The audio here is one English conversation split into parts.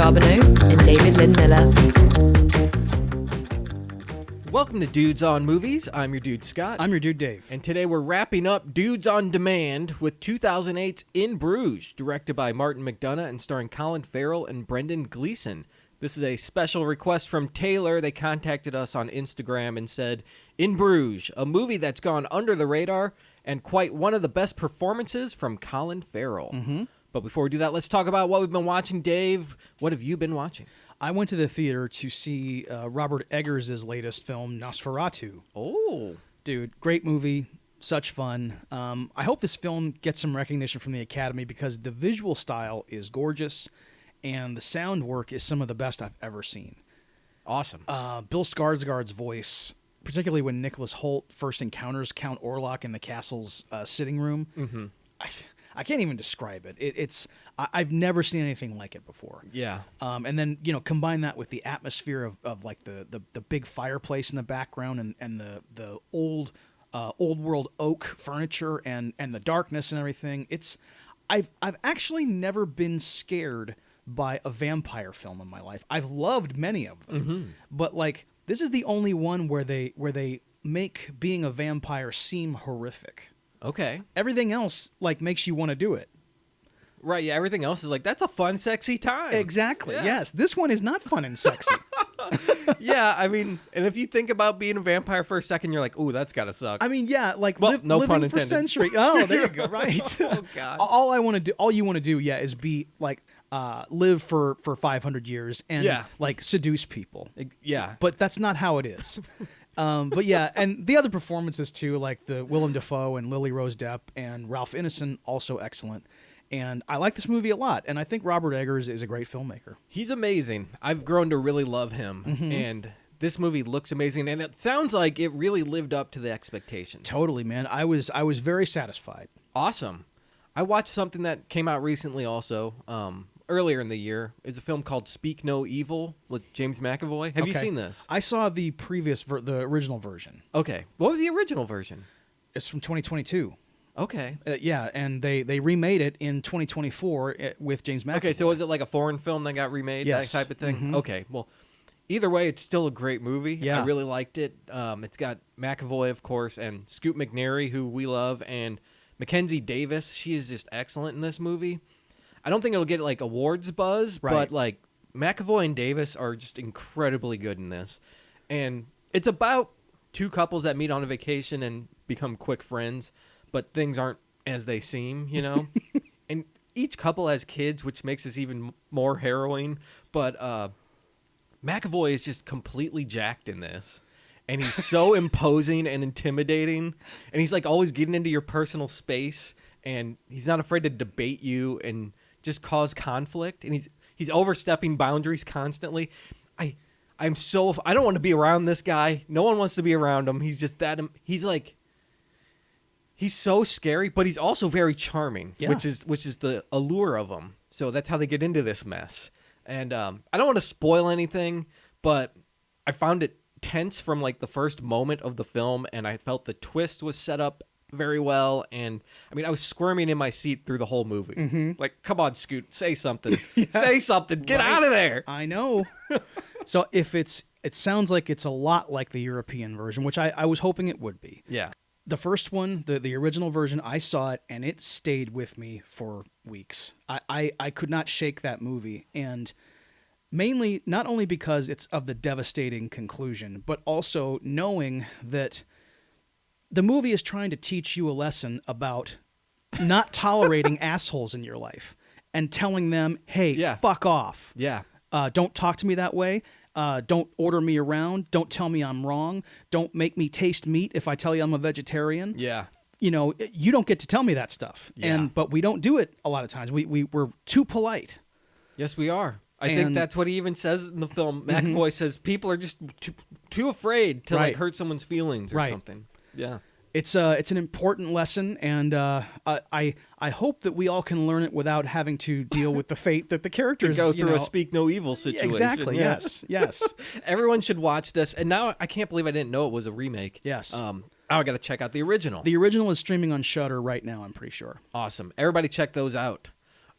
Charboneau and David Lynn Miller. Welcome to Dudes on Movies. I'm your dude Scott. I'm your dude Dave. And today we're wrapping up Dudes on Demand with 2008's In Bruges, directed by Martin McDonagh and starring Colin Farrell and Brendan Gleeson. This is a special request from Taylor. They contacted us on Instagram and said, In Bruges, a movie that's gone under the radar and quite one of the best performances from Colin Farrell. Mm-hmm. But before we do that, let's talk about what we've been watching. Dave, what have you been watching? I went to the theater to see Robert Eggers' latest film, Nosferatu. Oh. Dude, great movie. Such fun. I hope this film gets some recognition from the Academy because the visual style is gorgeous and the sound work is some of the best I've ever seen. Awesome. Bill Skarsgård's voice, particularly when Nicholas Hoult first encounters Count Orlok in the castle's sitting room, Mm-hmm. I can't even describe it. I've never seen anything like it before. Yeah. And then, combine that with the atmosphere of like the big fireplace in the background and the old world oak furniture and the darkness and everything. I've actually never been scared by a vampire film in my life. I've loved many of them. Mm-hmm. But like this is the only one where they make being a vampire seem horrific. Okay. Everything else like makes you want to do it. Right, yeah, everything else is like, that's a fun, sexy time. Exactly, Yeah. yes. This one is not fun and sexy. Yeah, I mean, and if you think about being a vampire for a second, you're like, ooh, that's gotta suck. I mean, yeah, like Well, no pun living for intended. centuries. Oh, there you go, right. Oh, God. All you want to do, yeah, is be like live for 500 years and Yeah. like seduce people. Yeah. But that's not how it is. But yeah, and the other performances too, like the Willem Dafoe and Lily Rose Depp and Ralph Ineson, also excellent. And I like this movie a lot, and I think Robert Eggers is a great filmmaker. He's amazing. I've grown to really love him, Mm-hmm. and this movie looks amazing, and it sounds like it really lived up to the expectations. Totally, man. I was very satisfied. Awesome. I watched something that came out recently also, earlier in the year. It's a film called Speak No Evil with James McAvoy. Have you Okay. seen this? I saw the the original version. Okay. What was the original version? It's from 2022. Okay. Yeah, and they remade it in 2024 with James McAvoy. Okay, so was it like a foreign film that got remade, Yes. that type of thing? Mhm. Okay, well, either way, it's still a great movie. Yeah. I really liked it. It's got McAvoy, of course, and Scoot McNairy, who we love, and Mackenzie Davis. She is just excellent in this movie. I don't think it'll get, like, awards buzz, Right. but, like, McAvoy and Davis are just incredibly good in this. And it's about two couples that meet on a vacation and become quick friends, but things aren't as they seem, you know? And each couple has kids, which makes this even more harrowing. But McAvoy is just completely jacked in this. And he's so imposing and intimidating. And he's like always getting into your personal space. And he's not afraid to debate you and just cause conflict. And he's overstepping boundaries constantly. I don't want to be around this guy. No one wants to be around him. He's just that. He's so scary, but he's also very charming, Yeah. which is the allure of him. So that's how they get into this mess. And I don't want to spoil anything, but I found it tense from like the first moment of the film, and I felt the twist was set up very well. And I mean, I was squirming in my seat through the whole movie. Mm-hmm. Like, come on, Scoot, say something, say something, get out of there. I know. So it sounds like it's a lot like the European version, which I was hoping it would be. Yeah. The first one, the original version, I saw it, and it stayed with me for weeks. I could not shake that movie, and mainly, not only because it's of the devastating conclusion, but also knowing that the movie is trying to teach you a lesson about not tolerating assholes in your life and telling them, hey, Yeah. fuck off. Yeah. Don't talk to me that way. Don't order me around. Don't tell me I'm wrong. Don't make me taste meat if I tell you I'm a vegetarian. Yeah. You don't get to tell me that stuff. Yeah. But we don't do it a lot of times. We're too polite. Yes, we are. I think And- that's what he even says in the film. McAvoy says people are just too afraid to like Right. hurt someone's feelings or Right. something. Yeah. It's an important lesson, and I hope that we all can learn it without having to deal with the fate that the characters Go through a speak no evil Yeah, situation. exactly. Yeah. Yes. Everyone should watch this. And now I can't believe I didn't know it was a remake. Yes. I got to check out the original. The original is streaming on Shudder right now, I'm pretty sure. Awesome. Everybody check those out.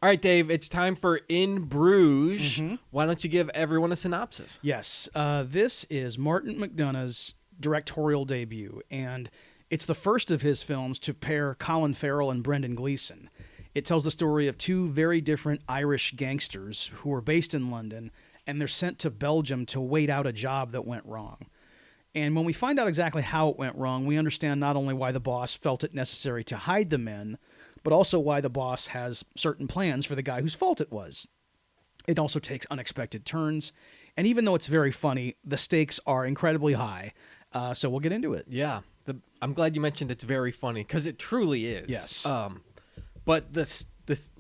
All right, Dave, it's time for In Bruges. Why don't you give everyone a synopsis? Yes, this is Martin McDonagh's directorial debut, and it's the first of his films to pair Colin Farrell and Brendan Gleeson. It tells the story of two very different Irish gangsters who are based in London, and they're sent to Belgium to wait out a job that went wrong. And when we find out exactly how it went wrong, we understand not only why the boss felt it necessary to hide the men, but also why the boss has certain plans for the guy whose fault it was. It also takes unexpected turns, and even though it's very funny, the stakes are incredibly high. So we'll get into it. Yeah, I'm glad you mentioned it's very funny, because it truly is. Yes. But the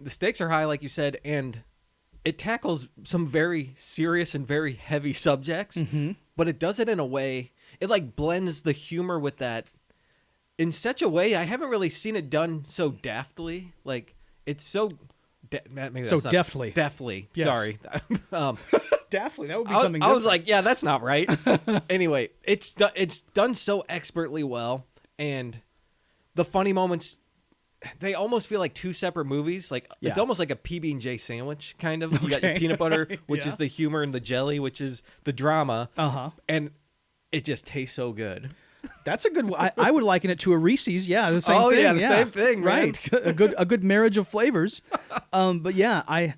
stakes are high, like you said, and it tackles some very serious and very heavy subjects, but it does it in a way, it like blends the humor with that in such a way I haven't really seen it done so deftly. Like, it's so... deftly. Deftly. Yes. Sorry. Definitely, that would be something different. I was like, yeah, that's not right. Anyway, it's done so expertly well, and the funny moments, they almost feel like two separate movies. Like, it's almost like a PB&J sandwich, kind of. You got your peanut butter, which is the humor, and the jelly, which is the drama. And it just tastes so good. That's a good one. I would liken it to a Reese's. Yeah, the same thing. Yeah, the same thing, right? a good marriage of flavors. But yeah, I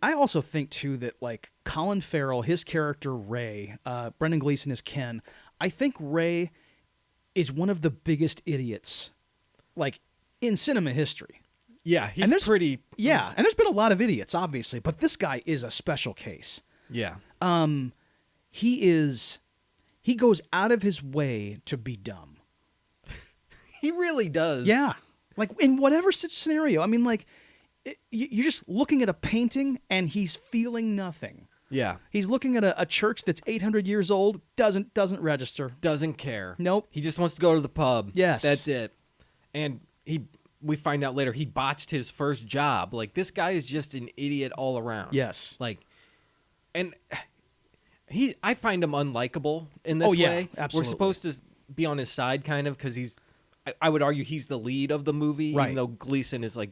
also think too that like Colin Farrell, his character Ray, Brendan Gleeson is Ken. I think Ray is one of the biggest idiots, like in cinema history. Yeah, he's pretty. Yeah, and there's been a lot of idiots, obviously, but this guy is a special case. Yeah. He goes out of his way to be dumb. He really does. Yeah. Like, in whatever scenario. I mean, like, you're just looking at a painting, and he's feeling nothing. Yeah. He's looking at a church that's 800 years old, doesn't register. Doesn't care. Nope. He just wants to go to the pub. Yes. That's it. And we find out later, he botched his first job. Like, this guy is just an idiot all around. Yes. Like, and... I find him unlikable in this way. Absolutely. We're supposed to be on his side, kind of, because I would argue he's the lead of the movie, right. even though Gleeson is like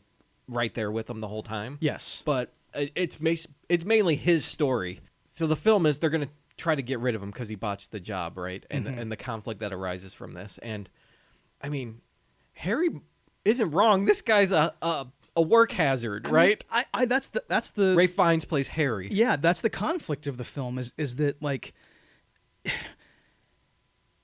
right there with him the whole time. Yes. But it's mainly his story. So the film is they're going to try to get rid of him because he botched the job, right? And the conflict that arises from this. And I mean, Harry isn't wrong. This guy's a work hazard, right? That's the Ray Fiennes plays Harry. Yeah, that's the conflict of the film is that like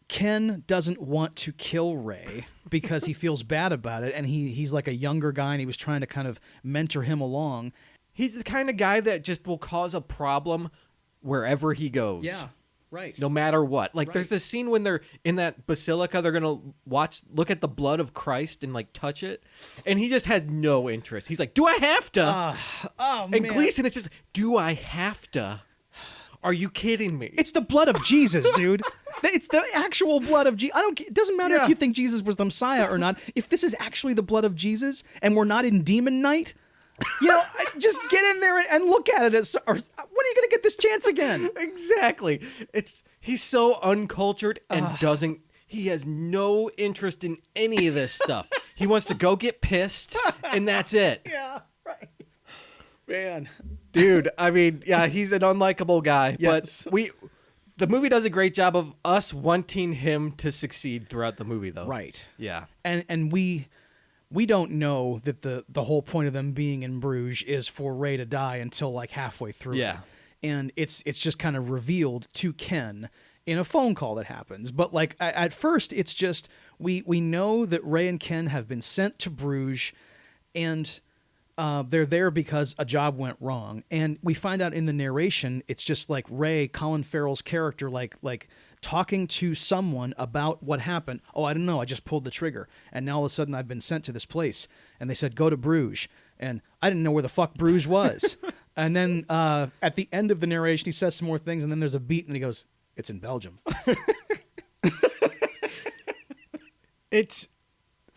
Ken doesn't want to kill Ray because he feels bad about it, and he's like a younger guy, and he was trying to kind of mentor him along. He's the kind of guy that just will cause a problem wherever he goes. Yeah. Right. No matter what. Like, right. There's this scene when they're in that basilica, they're going to look at the blood of Christ and, like, touch it. And he just has no interest. He's like, do I have to? And man. Gleeson is just, do I have to? Are you kidding me? It's the blood of Jesus, dude. It's the actual blood of Jesus. It doesn't matter if you think Jesus was the Messiah or not. If this is actually the blood of Jesus and we're not in Demon Night, just get in there and look at it. When are you going to get this chance again? Exactly. He's so uncultured and he has no interest in any of this stuff. He wants to go get pissed, and that's it. Yeah, right. Man. Dude, I mean, yeah, he's an unlikable guy. Yes. But the movie does a great job of us wanting him to succeed throughout the movie, though. Right. Yeah. And we don't know that the whole point of them being in Bruges is for Ray to die until like halfway through it. And it's just kind of revealed to Ken in a phone call that happens. But like at first it's just we know that Ray and Ken have been sent to Bruges, and they're there because a job went wrong. And we find out in the narration it's just like Ray, Colin Farrell's character, like talking to someone about what happened. Oh, I don't know. I just pulled the trigger, and now all of a sudden I've been sent to this place, and they said go to Bruges, and I didn't know where the fuck Bruges was. And then at the end of the narration, he says some more things, and then there's a beat, and he goes, "It's in Belgium."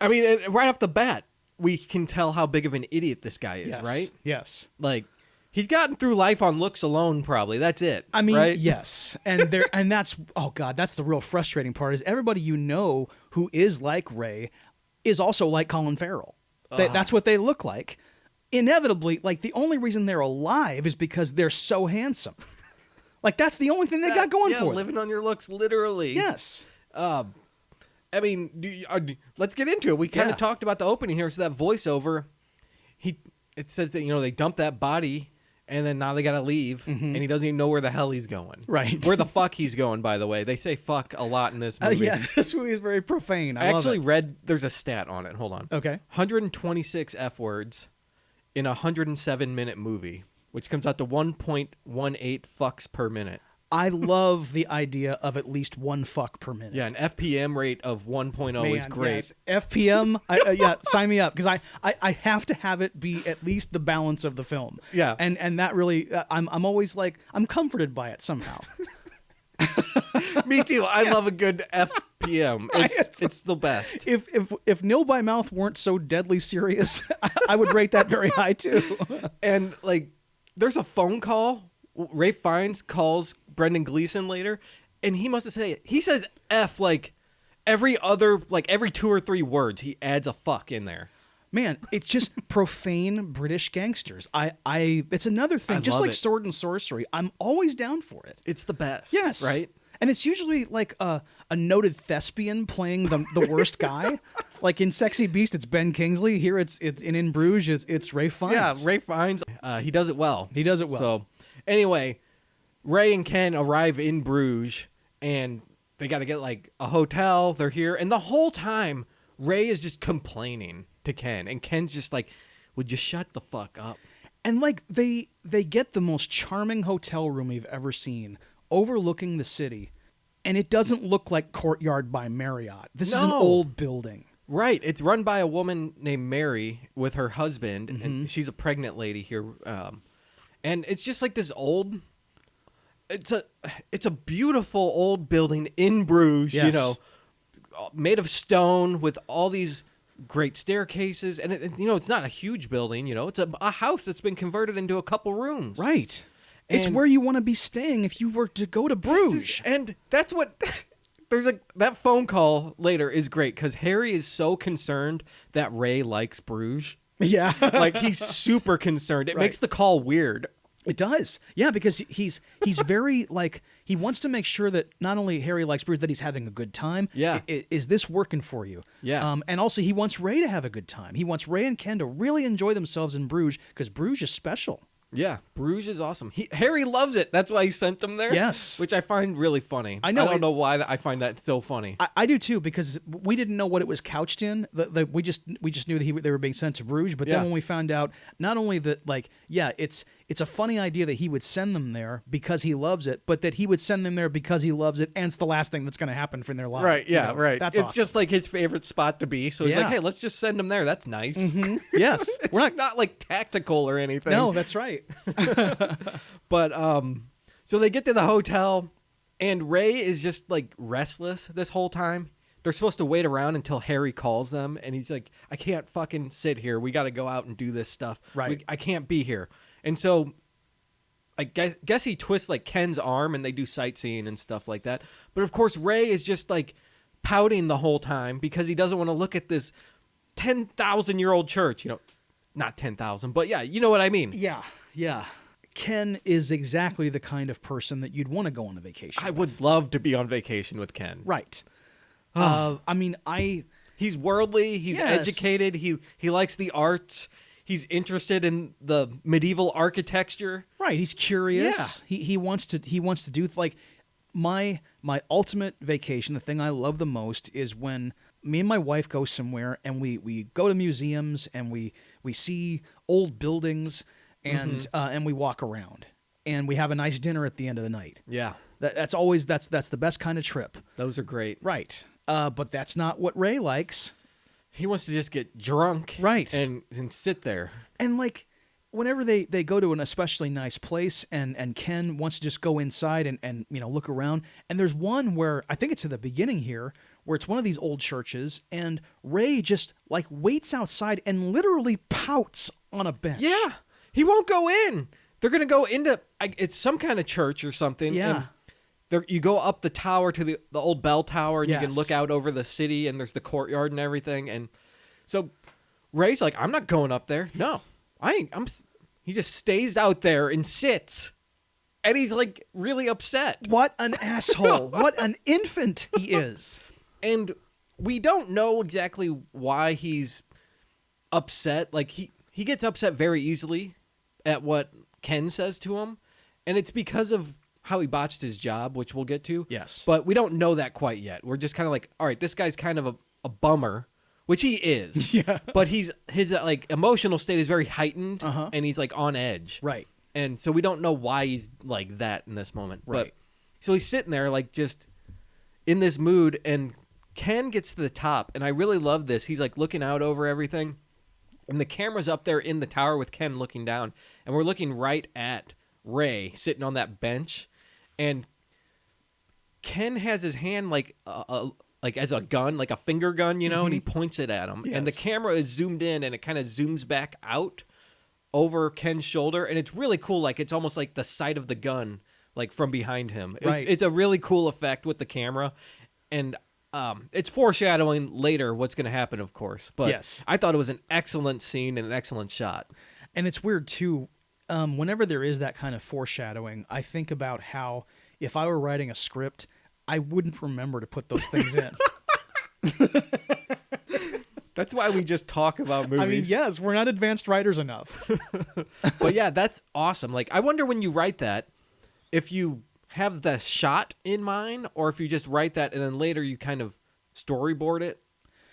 I mean, right off the bat, we can tell how big of an idiot this guy is, right? Yes. Like, he's gotten through life on looks alone, probably. That's it. I mean, right? yes. And that's, oh God, that's the real frustrating part, is everybody who is like Ray is also like Colin Farrell. That's what they look like. Inevitably, like, the only reason they're alive is because they're so handsome. Like, that's the only thing they got going for them. Living on your looks, literally. Yes. I mean, let's get into it. We kind of talked about the opening here. So that voiceover, it says that, they dumped that body, and then now they got to leave, and he doesn't even know where the hell he's going. Right. Where the fuck he's going, by the way. They say fuck a lot in this movie. This movie is very profane. I actually read, there's a stat on it. Hold on. Okay. 126 F-words in a 107-minute movie, which comes out to 1.18 fucks per minute. I love the idea of at least one fuck per minute. Yeah, an FPM rate of 1.0 is great. Yes. FPM, sign me up, because I have to have it be at least the balance of the film. Yeah. And that really, I'm always like, I'm comforted by it somehow. Me too. I love a good FPM. It's the best. If Nil by Mouth weren't so deadly serious, I would rate that very high too. And like, there's a phone call. Ray Fiennes calls Brendan Gleeson later, and he must have said he says F like every 2 or 3 words. He adds a fuck in there. Man, it's just profane British gangsters. It's another thing, just like Sword and Sorcery. I'm always down for it. It's the best. Yes, right. And it's usually like a noted thespian playing the worst guy. Like in Sexy Beast, it's Ben Kingsley. Here it's in Bruges, it's Ray Fiennes. Yeah, Ray Fiennes. He does it well. He does it well. So anyway, Ray and Ken arrive in Bruges, and they got to get like a hotel. They're here, and the whole time Ray is just complaining to Ken, and Ken's just like, "Would you shut the fuck up?" And like they get the most charming hotel room we've ever seen, overlooking the city, and it doesn't look like Courtyard by Marriott. This is an old building. Right. It's run by a woman named Mary with her husband, and she's a pregnant lady here. And it's just like this old. It's a beautiful old building in Bruges, yes. Made of stone with all these great staircases, and it's not a huge building. It's a house that's been converted into a couple rooms. Right. It's where you want to be staying if you were to go to Bruges. And that's what there's that phone call later is great because Harry is so concerned that Ray likes Bruges. Yeah. Like he's super concerned. It makes the call weird. It does. Yeah, because he's very like he wants to make sure that not only Harry likes Bruges, that he's having a good time. Yeah. Is this working for you? Yeah. And also he wants Ray to have a good time. He wants Ray and Ken to really enjoy themselves in Bruges because Bruges is special. Yeah, Bruges is awesome. Harry loves it. That's why he sent them there. Yes. Which I find really funny. I know. I don't know why I find that so funny. I do too, because we didn't know what it was couched in. We just knew that they were being sent to Bruges. But then when we found out, not only that, it's a funny idea that he would send them there because he loves it, but that he would send them there because he loves it, and it's the last thing that's going to happen from their life. Right, yeah, right. That's it's awesome. just like his favorite spot to be. So he's like, hey, let's just send him there. That's nice. Mm-hmm. Yes. We're not like tactical or anything. No, that's right. But so they get to the hotel, and Ray is just like restless this whole time. They're supposed to wait around until Harry calls them, and he's like, I can't fucking sit here. We got to go out and do this stuff. Right. I can't be here. And so I guess he twists like Ken's arm, and they do sightseeing and stuff like that. But of course, Ray is just like pouting the whole time because he doesn't want to look at this 10,000-year-old church. Not 10,000, but yeah, you know what I mean. Yeah, yeah. Ken is exactly the kind of person that you'd want to go on a vacation I with. would love to be on vacation with Ken. Right. He's worldly. He's Yes. educated. He likes the arts. He's interested in the medieval architecture. Right. He's curious. Yeah. He wants to do like my ultimate vacation. The thing I love the most is when me and my wife go somewhere and we go to museums and we see old buildings and we walk around and we have a nice dinner at the end of the night. Yeah. That's the best kind of trip. Those are great. Right. But that's not what Ray likes. He wants to just get drunk. Right. And sit there. And like whenever they go to an especially nice place and Ken wants to just go inside and look around, and there's one where I think it's at the beginning here where it's one of these old churches and Ray just like waits outside and literally pouts on a bench. Yeah. He won't go in. They're going to go into it's some kind of church or something. Yeah. And you go up the tower to the old bell tower, and you can Yes. look out over the city, and there's the courtyard and everything. And so Ray's like, I'm not going up there. No, I ain't. He just stays out there and sits. And he's like really upset. What an asshole. What an infant he is. And we don't know exactly why he's upset. Like he gets upset very easily at what Ken says to him. And it's because of how he botched his job, which we'll get to. Yes. But we don't know that quite yet. We're just kind of like, all right, this guy's kind of a bummer, which he is. Yeah. But his like emotional state is very heightened, and he's like on edge. Right. And so we don't know why he's like that in this moment. Right. But, so he's sitting there like just in this mood, and Ken gets to the top, and I really love this. He's like looking out over everything, and the camera's up there in the tower with Ken looking down, and we're looking right at Ray sitting on that bench, and Ken has his hand like as a gun, like a finger gun, you know, and he points it at him, and the camera is zoomed in, and it kind of zooms back out over Ken's shoulder, and it's really cool. Like it's almost like the sight of the gun, like from behind him. It's a really cool effect with the camera, and it's foreshadowing later what's going to happen, of course. But yes. I thought it was an excellent scene and an excellent shot. And it's weird too. Whenever there is that kind of foreshadowing, I think about how if I were writing a script, I wouldn't remember to put those things in. That's why we just talk about movies. I mean, yes, we're not advanced writers enough. But yeah, that's awesome. Like, I wonder when you write that, if you have the shot in mind, or if you just write that and then later you kind of storyboard it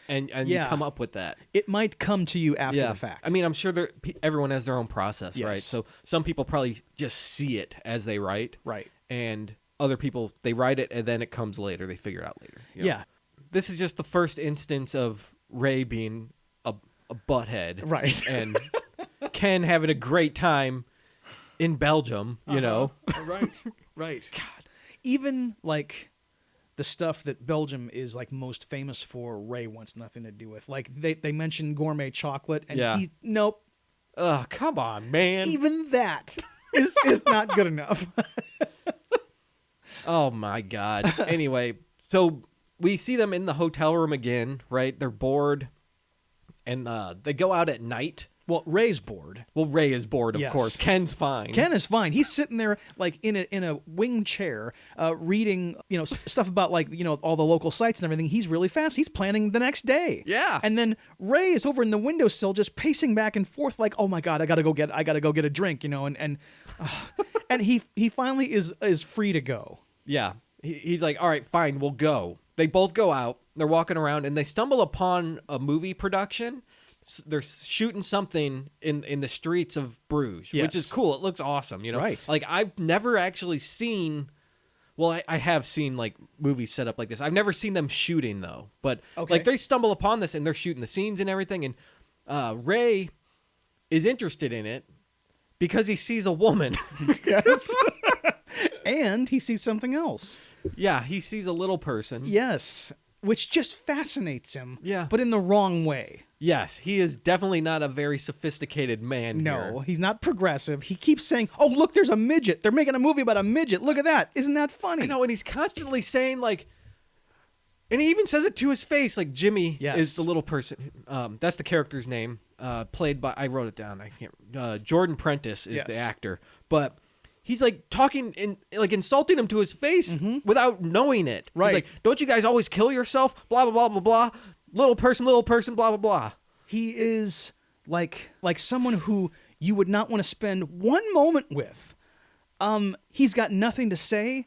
and you come up with that. It might come to you after the fact. I mean, I'm sure everyone has their own process, Yes. right? So some people probably just see it as they write. Right. And other people, they write it and then it comes later. They figure it out later. You know? Yeah. This is just the first instance of Ray being a butthead. Right. And Ken having a great time in Belgium, you know? Right. Right. God. Even like the stuff that Belgium is like most famous for, Ray wants nothing to do with. Like they mentioned gourmet chocolate, and nope. Ugh, come on, man. Even that is not good enough. Oh my God. Anyway, so we see them in the hotel room again, right? They're bored, and they go out at night. Well, Ray's bored. Well, Ray is bored, of Yes. course. Ken's fine. Ken is fine. He's sitting there like in a wing chair, reading stuff about like all the local sites and everything. He's really fast. He's planning the next day. Yeah. And then Ray is over in the windowsill, just pacing back and forth, like, oh my God, I gotta go get a drink, and he finally is free to go. Yeah. He's like, all right, fine, we'll go. They both go out. They're walking around, and they stumble upon a movie production. They're shooting something in the streets of Bruges, which is cool. It looks awesome, Right. Like, I've never actually seen... Well, I have seen, like, movies set up like this. I've never seen them shooting, though. But, like, they stumble upon this, and they're shooting the scenes and everything, and Ray is interested in it because he sees a woman. Yes. And he sees something else. Yeah, he sees a little person. Yes. Which just fascinates him. Yeah. But in the wrong way. Yes, he is definitely not a very sophisticated man here. No, he's not progressive. He keeps saying, oh, look, there's a midget. They're making a movie about a midget. Look at that. Isn't that funny? I know, and he's constantly saying, like... And he even says it to his face, like, Jimmy is the little person. That's the character's name, played by... I wrote it down. I can't... Jordan Prentice is the actor. But... He's like talking like insulting him to his face without knowing it. Right. He's like, don't you guys always kill yourself? Blah, blah, blah, blah, blah. Little person, blah, blah, blah. He is like someone who you would not want to spend one moment with. He's got nothing to say.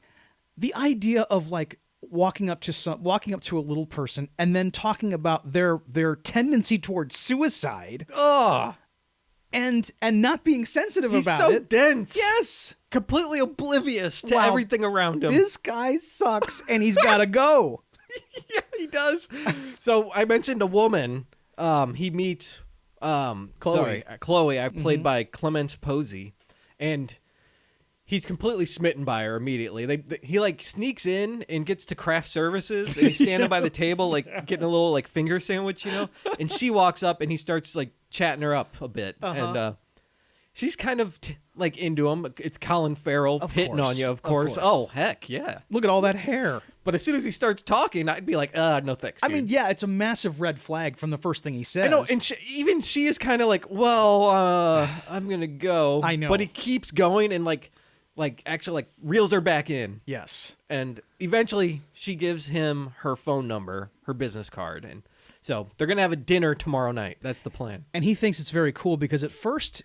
The idea of like walking up to a little person and then talking about their tendency towards suicide. Ugh. And not being sensitive about it. He's so dense. Yes. Completely oblivious to everything around him. This guy sucks, and he's got to go. Yeah, he does. So I mentioned a woman. He meets Chloe. Played by Clemence Posey, and he's completely smitten by her immediately. He like sneaks in and gets to craft services, and he's standing by the table like getting a little like finger sandwich, And she walks up, and he starts like chatting her up a bit, and she's kind of like into him. It's Colin Farrell hitting on you, of course. Oh, heck, yeah. Look at all that hair. But as soon as he starts talking, I'd be like, no thanks, dude. I mean, yeah, it's a massive red flag from the first thing he says. I know, and she is kind of like, well, I'm going to go. I know. But he keeps going and actually reels her back in. Yes. And eventually she gives him her phone number, her business card, and so they're going to have a dinner tomorrow night. That's the plan. And he thinks it's very cool because at first,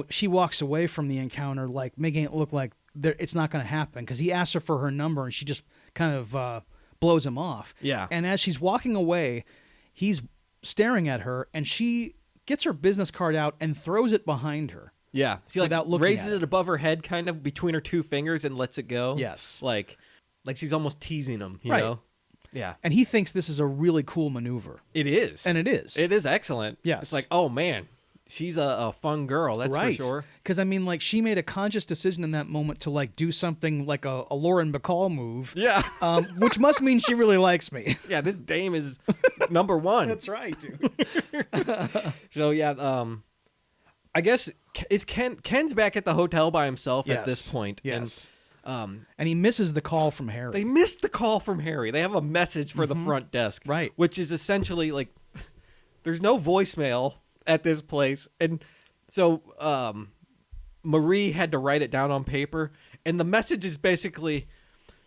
she walks away from the encounter like making it look like it's not going to happen because he asks her for her number and she just kind of blows him off. Yeah. And as she's walking away, he's staring at her and she gets her business card out and throws it behind her. Yeah. She without looking raises at it above her head kind of between her two fingers and lets it go. Yes. Like she's almost teasing him, you Right. know? Yeah. And he thinks this is a really cool maneuver. It is. And it is. It is excellent. Yes. It's like, oh, man, she's a fun girl. That's right. for sure. Because, I mean, she made a conscious decision in that moment to, do something like a Lauren Bacall move. Yeah. Which must mean she really likes me. Yeah, this dame is number one. That's right, dude. So, yeah, I guess Ken's back at the hotel by himself at this point. Yes. And he misses the call from Harry. They missed the call from Harry. They have a message for the front desk. Right. Which is essentially there's no voicemail at this place. And so Marie had to write it down on paper. And the message is basically,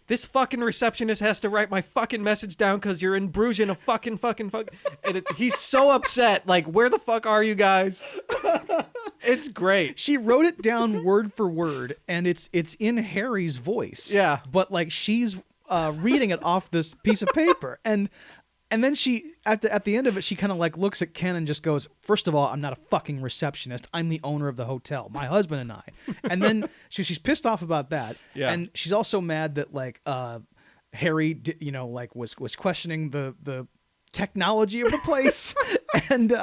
this fucking receptionist has to write my fucking message down because you're in Bruges in a fucking. And he's so upset. Where the fuck are you guys? It's great. She wrote it down word for word, and it's in Harry's voice. Yeah. But she's reading it off this piece of paper, and then she at the end of it, she kind of looks at Ken and just goes, "First of all, I'm not a fucking receptionist. I'm the owner of the hotel, my husband and I." And then she's pissed off about that. Yeah. And she's also mad that Harry, was questioning the technology of the place, and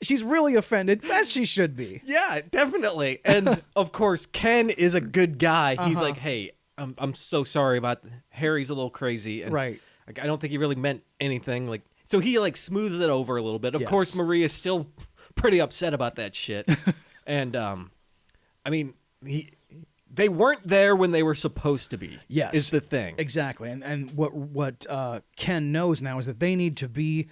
she's really offended, as she should be. Yeah, definitely. And of course, Ken is a good guy. He's like, "Hey, I'm so sorry about Harry's a little crazy." And Right. I don't think he really meant anything. So he smooths it over a little bit. Of Yes. course, Marie is still pretty upset about that shit. And I mean, they weren't there when they were supposed to be. Yes. Is the thing. Exactly. And what Ken knows now is that they need to be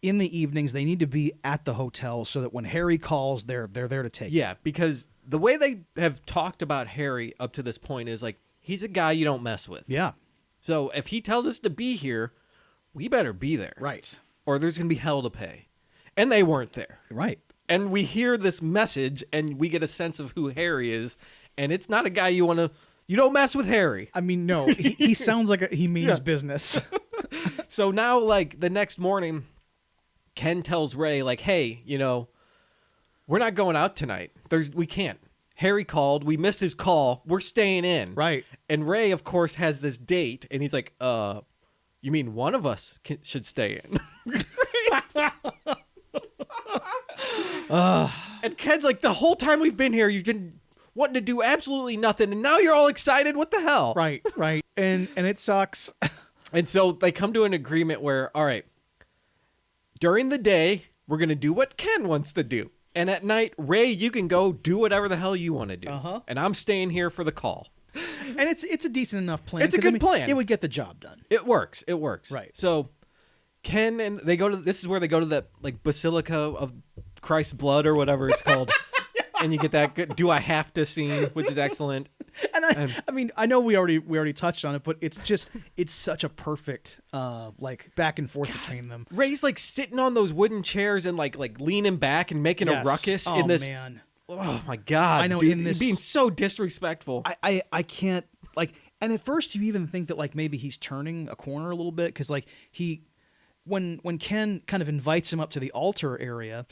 in the evenings, they need to be at the hotel so that when Harry calls, they're there to take Yeah, because the way they have talked about Harry up to this point is he's a guy you don't mess with. Yeah. So if he tells us to be here, we better be there. Right. Or there's going to be hell to pay. And they weren't there. Right. And we hear this message and we get a sense of who Harry is. And it's not a guy you don't mess with Harry. I mean, no, he sounds like he means business. So now, the next morning, Ken tells Ray, hey, we're not going out tonight. We can't. Harry called. We missed his call. We're staying in. Right. And Ray, of course, has this date. And he's like, you mean one of us should stay in? And Ken's like, the whole time we've been here, you've been wanting to do absolutely nothing. And now you're all excited. What the hell? Right. And it sucks. And so they come to an agreement where, all right, during the day, we're going to do what Ken wants to do. And at night, Ray, you can go do whatever the hell you want to do. And I'm staying here for the call. And it's a decent enough plan. It's a good plan. It would get the job done. It works. Right. So Ken and this is where they go to the Basilica of Christ's Blood or whatever it's called. And you get that good "Do I have to" scene, which is excellent. And I mean, I know we already touched on it, but it's such a perfect back and forth between them. Ray's sitting on those wooden chairs and leaning back and making a ruckus in this. Man. Oh my God! I know, dude, in this being so disrespectful. I can't and at first you even think that maybe he's turning a corner a little bit because when Ken kind of invites him up to the altar area,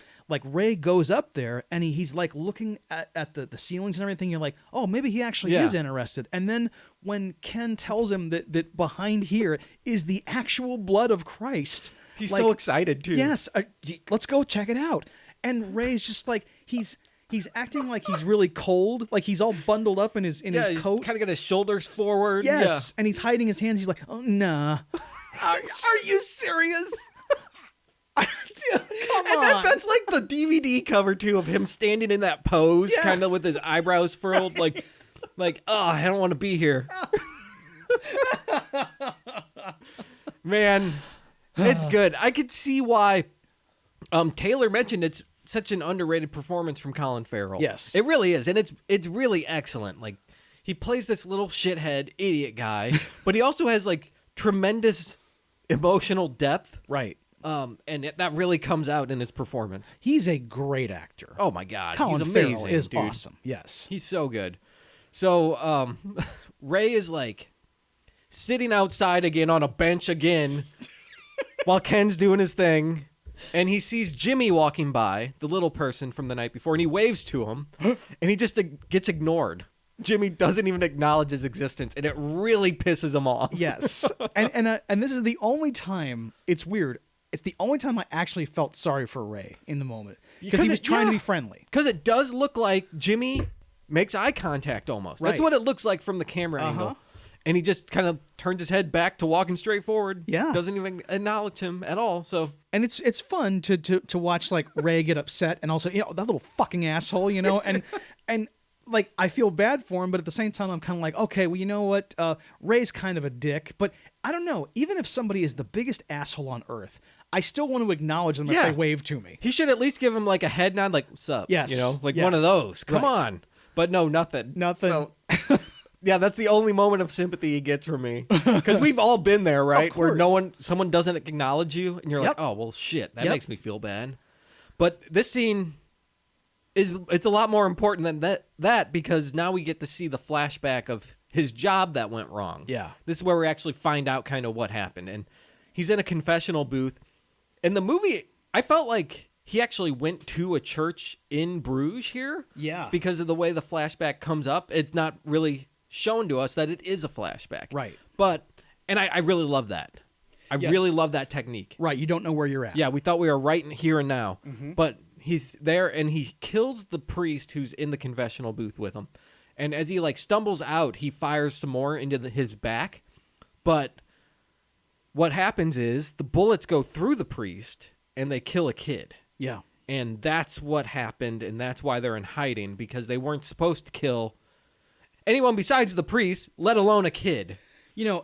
Ray goes up there and he's looking at the ceilings and everything. You're like, oh, maybe he actually is interested. And then when Ken tells him that behind here is the actual blood of Christ, he's so excited too. Yes, let's go check it out. And Ray's just he's acting like he's really cold, he's all bundled up in his coat. Kind of got his shoulders forward. Yes, and he's hiding his hands. He's like, oh, nah. Are you serious? Come And on. that's like the DVD cover too of him standing in that pose, Yeah. kind of with his eyebrows furled, like, oh, I don't want to be here. Man, it's good. I could see why. Taylor mentioned it's such an underrated performance from Colin Farrell. Yes. It really is, and it's really excellent. Like, he plays this little shithead idiot guy, but he also has like tremendous emotional depth. Right. And that really comes out in his performance. He's a great actor. Oh my God, Colin he's amazing. Farrell is dude. awesome. Yes. He's so good. So Ray is like sitting outside again on a bench again while Ken's doing his thing. And he sees Jimmy walking by, the little person from the night before, and he waves to him, and he just gets ignored. Jimmy doesn't even acknowledge his existence, and it really pisses him off. Yes. And this is the only time, it's weird, it's the only time I actually felt sorry for Ray in the moment. Because he was trying to be friendly. Because it does look like Jimmy makes eye contact almost. That's Right. what it looks like from the camera angle. And he just kind of turns his head back to walking straight forward. Yeah. Doesn't even acknowledge him at all. So And it's fun to watch like Ray get upset and also, that little fucking asshole, and like I feel bad for him, but at the same time I'm kind of like, okay, well, you know what? Ray's kind of a dick, but I don't know. Even if somebody is the biggest asshole on earth, I still want to acknowledge them if Yeah. they wave to me. he should at least give him like a head nod, like, what's up? Yes. Like Yes. one of those. Come Right. on. But no, nothing. Nothing. So, yeah, that's the only moment of sympathy he gets from me. Because we've all been there, right? Where someone doesn't acknowledge you, and you're Yep. like, oh, well, shit, that Yep. makes me feel bad. But this scene it's a lot more important than that because now we get to see the flashback of his job that went wrong. Yeah. This is where we actually find out kind of what happened. And he's in a confessional booth. In the movie, I felt like he actually went to a church in Bruges here. Yeah. Because of the way the flashback comes up. It's not really shown to us that it is a flashback. Right. But, and I really love that. I Yes. really love that technique. Right, you don't know where you're at. Yeah, we thought we were right in here and now. But he's there and he kills the priest who's in the confessional booth with him. And as he like stumbles out, he fires some more into his back. But what happens is the bullets go through the priest and they kill a kid. Yeah. And that's what happened, and that's why they're in hiding, because they weren't supposed to kill anyone besides the priest, let alone a kid.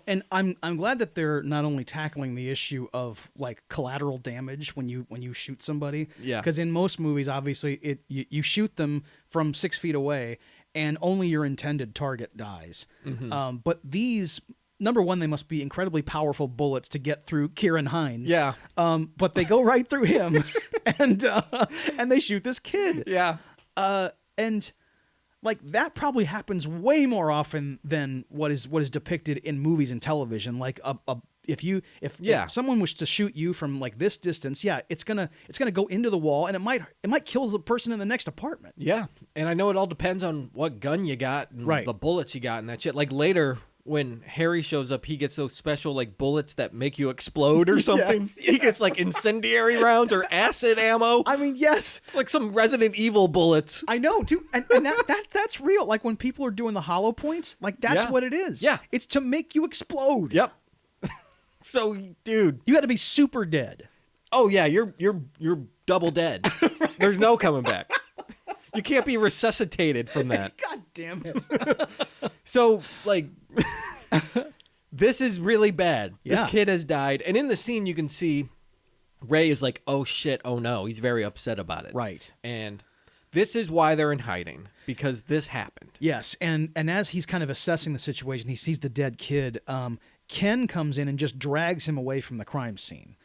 And I'm glad that they're not only tackling the issue of like collateral damage when you shoot somebody. Yeah. Because in most movies, obviously, you shoot them from 6 feet away, and only your intended target dies. But these, number one, they must be incredibly powerful bullets to get through Kieran Hines. Yeah. But they go right through him, and they shoot this kid. Yeah. And like that probably happens way more often than what is depicted in movies and television. Like if someone was to shoot you from like this distance, yeah, it's gonna go into the wall, and it might kill the person in the next apartment. Yeah. And I know it all depends on what gun you got and Right. the bullets you got and that shit. Like later when Harry shows up, he gets those special like bullets that make you explode or something. Yes, He gets like incendiary rounds or acid ammo. I mean, yes, It's like some Resident Evil bullets. I know, too, and that's real. Like when people are doing the hollow points, like that's Yeah. what it is. Yeah. It's to make you explode. Yep. So, dude. You got to be super dead. Oh yeah, you're double dead. There's no coming back. You can't be resuscitated from that. God damn it. So, like, this is really bad. Yeah. This kid has died. And in the scene, you can see Ray is like, oh, shit, oh, no. He's very upset about it. Right. And this is why they're in hiding, because this happened. Yes, and as he's kind of assessing the situation, he sees the dead kid. Ken comes in and just drags him away from the crime scene.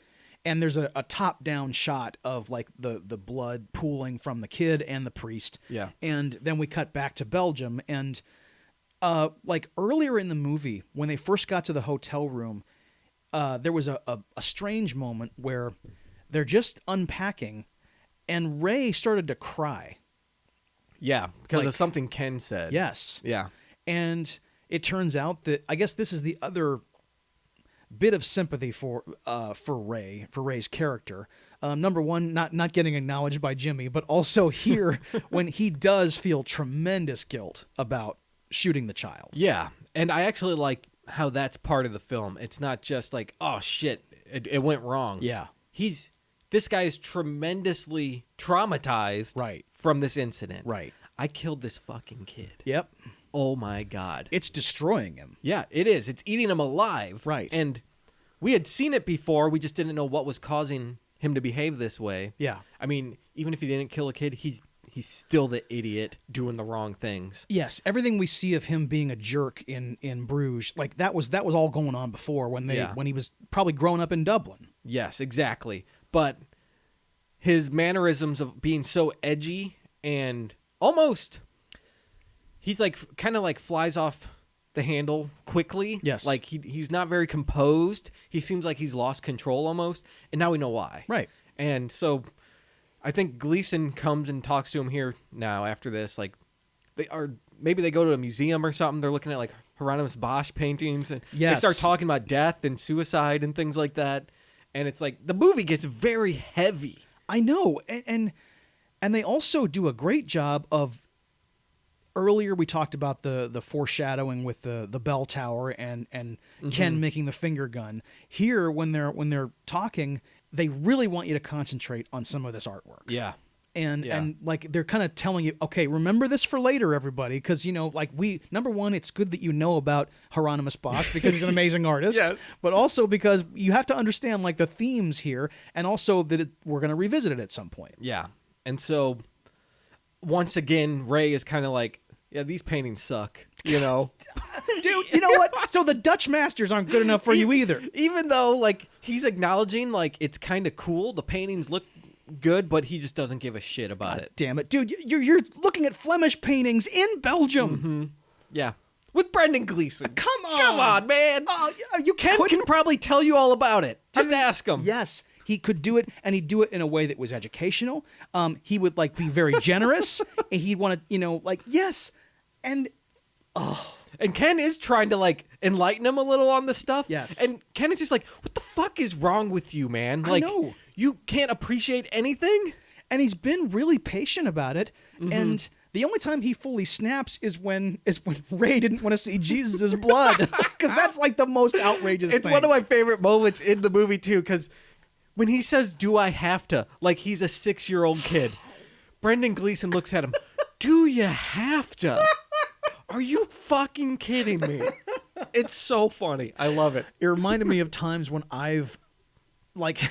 And there's a top-down shot of, like, the blood pooling from the kid and the priest. Yeah. And then we cut back to Belgium, and like earlier in the movie, when they first got to the hotel room, there was a strange moment where they're just unpacking, and Ray started to cry. Yeah, because Like- of something Ken said. Yes. Yeah. And it turns out that, I guess this is the other bit of sympathy for Ray's character. Number one, not getting acknowledged by Jimmy, but also here when he does feel tremendous guilt about shooting the child. Yeah. And I actually like how that's part of the film. It's not just like, oh, shit, it went wrong. Yeah. He's this guy is tremendously traumatized Right. from this incident. Right. I killed this fucking kid. Yep. Oh my God. It's destroying him. Yeah, it is. It's eating him alive. Right. And we had seen it before. We just didn't know what was causing him to behave this way. Yeah. I mean, even if he didn't kill a kid, he's still the idiot doing the wrong things. Yes, everything we see of him being a jerk in Bruges, like that was all going on before when he was probably growing up in Dublin. Yes, exactly. But his mannerisms of being so edgy and almost, he's like kind of like flies off the handle quickly. Yes. Like he's not very composed. He seems like he's lost control almost. And now we know why. Right. And so I think Gleason comes and talks to him here now after this. Like maybe they go to a museum or something. They're looking at like Hieronymus Bosch paintings. And Yes. they start talking about death and suicide and things like that. And it's like the movie gets very heavy. I know, and they also do a great job of. Earlier, we talked about the foreshadowing with the bell tower and Ken making the finger gun. Here, when they're talking, they really want you to concentrate on some of this artwork. Yeah. And like they're kind of telling you, okay, remember this for later, everybody, because like number one, it's good that you know about Hieronymus Bosch because he's an amazing artist. Yes. But also because you have to understand like the themes here, and also that we're going to revisit it at some point. Yeah. And so once again, Ray is kind of like, yeah, these paintings suck, you know? Dude, you know what? So the Dutch masters aren't good enough for you either. Even though, like, he's acknowledging, like, it's kind of cool. The paintings look good, but he just doesn't give a shit about it. Damn it. Dude, you're looking at Flemish paintings in Belgium. Mm-hmm. Yeah. With Brendan Gleeson. Come on. Come on, man. You Ken can probably tell you all about it. Just ask him. Yes. He could do it, and he'd do it in a way that was educational. He would, like, be very generous, and he'd want to, like, yes. And Ken is trying to, like, enlighten him a little on the stuff. Yes. And Ken is just like, what the fuck is wrong with you, man? Like, I know. You can't appreciate anything? And he's been really patient about it. Mm-hmm. And the only time he fully snaps is when Ray didn't want to see Jesus' blood. Because that's, like, the most outrageous It's thing. one of my favorite moments in the movie, too, because when he says, do I have to? Like, he's a 6-year-old kid. Brendan Gleeson looks at him. Do you have to? Are you fucking kidding me? It's so funny. I love it. It reminded me of times when I've, like,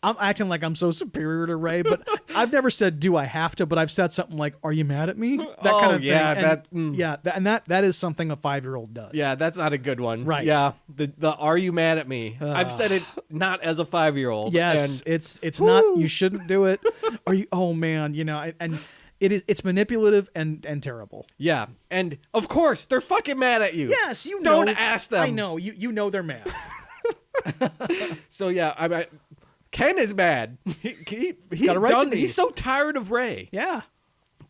I'm acting like I'm so superior to Ray, but I've never said, do I have to? But I've said something like, are you mad at me? That kind of yeah, thing. And that is something a 5-year-old does. Yeah, that's not a good one. Right. Yeah. The are you mad at me? I've said it not as a 5-year-old. Yes. And It's not, you shouldn't do it. Are you, oh man, and it's manipulative and terrible. yeah. And of course, they're fucking mad at you. Yes, you know. Don't ask them. I know. You know they're mad. So yeah, Ken is mad. He's got a right to done. be. He's so tired of Ray. Yeah.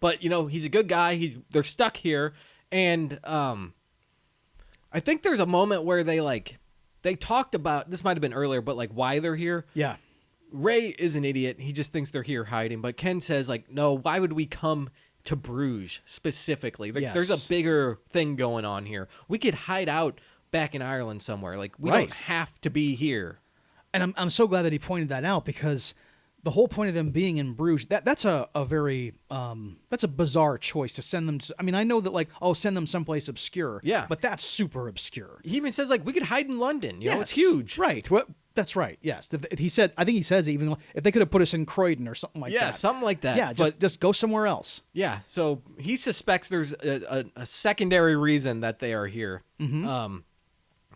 But he's a good guy. They're stuck here, and I think there's a moment where they talked about, this might have been earlier, but like why they're here. Yeah. Ray is an idiot. He just thinks they're here hiding. But Ken says, like, no, why would we come to Bruges specifically? Yes. There's a bigger thing going on here. We could hide out back in Ireland somewhere. Like, we Right. don't have to be here. And I'm so glad that he pointed that out, because the whole point of them being in Bruges, that's a very that's a bizarre choice to send them to. I mean, I know that, like, send them someplace obscure. Yeah. But that's super obscure. He even says, like, we could hide in London. You know, it's Yes. huge. Right. Well, that's right. Yes. He said, I think he says even if they could have put us in Croydon or something like Yeah, that. something like that. Yeah, just go somewhere else. Yeah, so he suspects there's a secondary reason that they are here. Mm-hmm.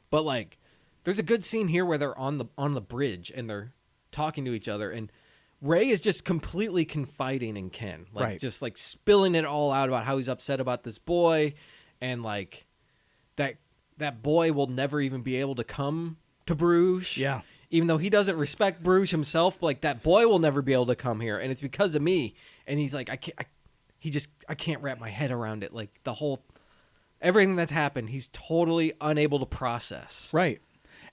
But like, there's a good scene here where they're on the bridge and they're talking to each other, and Ray is just completely confiding in Ken, like Right. just like spilling it all out about how he's upset about this boy, and like that boy will never even be able to come to Bruges. Yeah. Even though he doesn't respect Bruges himself, but like that boy will never be able to come here, and it's because of me. And he's like, I can't wrap my head around it. Like everything that's happened, he's totally unable to process. Right.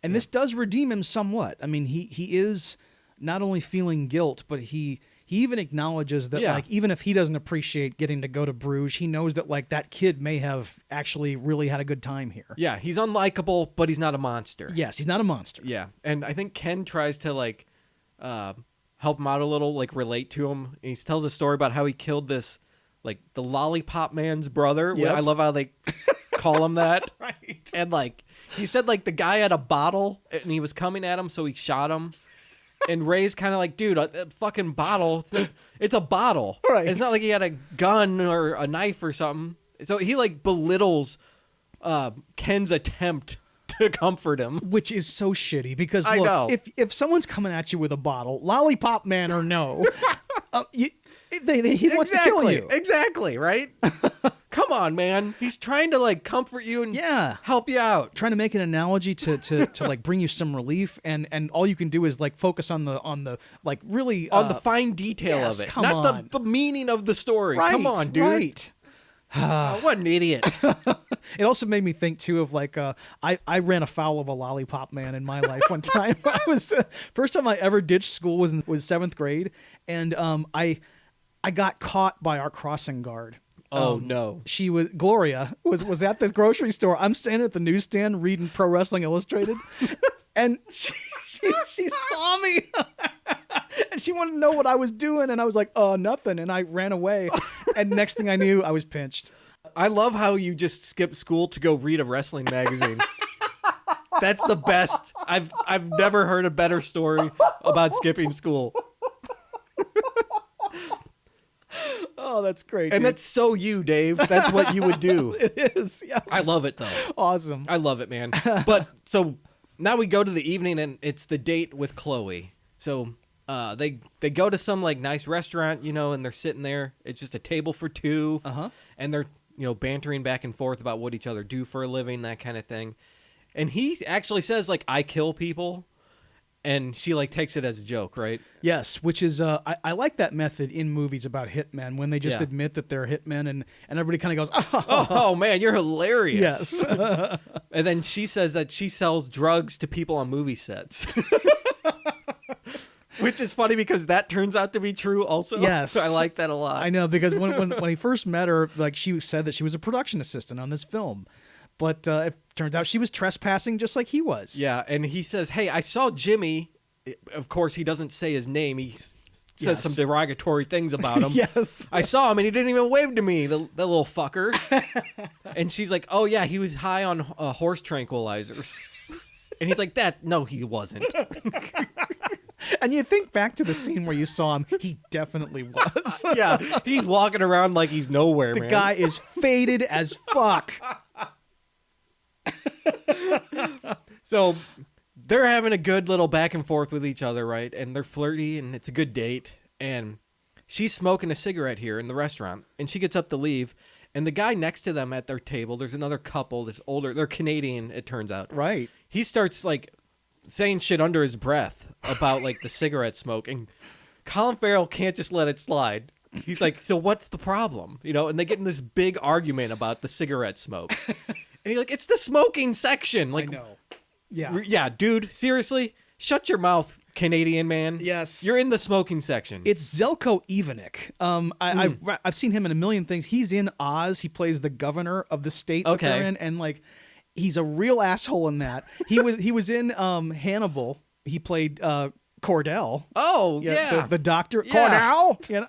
And this does redeem him somewhat. I mean, he is not only feeling guilt, but he even acknowledges that, like, even if he doesn't appreciate getting to go to Bruges, he knows that, like, that kid may have actually really had a good time here. Yeah, he's unlikable, but he's not a monster. Yes, he's not a monster. Yeah, and I think Ken tries to, like, help him out a little, like relate to him. And he tells a story about how he killed this, like the lollipop man's brother. Yep. I love how they call him that. Right. And like he said, like the guy had a bottle and he was coming at him, so he shot him. And Ray's kind of like, dude, a fucking bottle. It's a bottle. Right. It's not like he had a gun or a knife or something. So he like belittles Ken's attempt to comfort him, Which is so shitty because I look, know. if someone's coming at you with a bottle, lollipop man or no, he wants to kill you. Exactly, right? Come on, man. He's trying to like comfort you and help you out. Trying to make an analogy to like bring you some relief, and all you can do is like focus on the like really On the fine detail yes, of it, come not on. the meaning of the story. Right, Come on, dude. Right. Oh, what an idiot. It also made me think too of like I ran afoul of a lollipop man in my life one time. I was first time I ever ditched school was 7th grade, and I got caught by our crossing guard. Oh no. She was Gloria was at the grocery store. I'm standing at the newsstand reading Pro Wrestling Illustrated, and she saw me, and she wanted to know what I was doing, and I was like, nothing, and I ran away, and next thing I knew, I was pinched. I love how you just skip school to go read a wrestling magazine. That's the best. I've never heard a better story about skipping school. Oh, that's great. And dude. that's so you, Dave. That's what you would do. It is. Yeah. I love it though. Awesome. I love it, man. But so now we go to the evening and it's the date with Chloe. So they go to some like nice restaurant, and they're sitting there. It's just a table for two. Uh-huh. And they're bantering back and forth about what each other do for a living, that kind of thing. And he actually says like, I kill people. And she like takes it as a joke, right? Yes, which is I like that method in movies about hitmen when they just admit that they're hitmen and everybody kind of goes, oh man, you're hilarious. Yes. And then she says that she sells drugs to people on movie sets. Which is funny because that turns out to be true also. Yes. I like that a lot. I know, because when he first met her, like she said that she was a production assistant on this film. But it turns out she was trespassing just like he was. Yeah, and he says, hey, I saw Jimmy. Of course, he doesn't say his name. He says some derogatory things about him. Yes. I saw him, and he didn't even wave to me, the little fucker. And she's like, oh, yeah, he was high on horse tranquilizers. And he's like, no, he wasn't. And you think back to the scene where you saw him, he definitely was. Yeah, he's walking around like he's nowhere, The man. guy is faded as fuck. So they're having a good little back and forth with each other, right? And they're flirty, and it's a good date. And she's smoking a cigarette here in the restaurant, and she gets up to leave. And the guy next to them at their table, there's another couple that's older. They're Canadian, it turns out. Right. He starts, like, saying shit under his breath about, like, the cigarette smoke. And Colin Farrell can't just let it slide. He's like, so what's the problem? And they get in this big argument about the cigarette smoke. And he's like, it's the smoking section. Like, I know. Yeah. Yeah, dude, seriously? Shut your mouth, Canadian man. Yes. You're in the smoking section. It's Zelko Ivanek. I've seen him in a million things. He's in Oz. He plays the governor of the state that they're in, and like he's a real asshole in that. He was in Hannibal. He played Cordell. Oh, yeah. The doctor. Yeah. Cordell.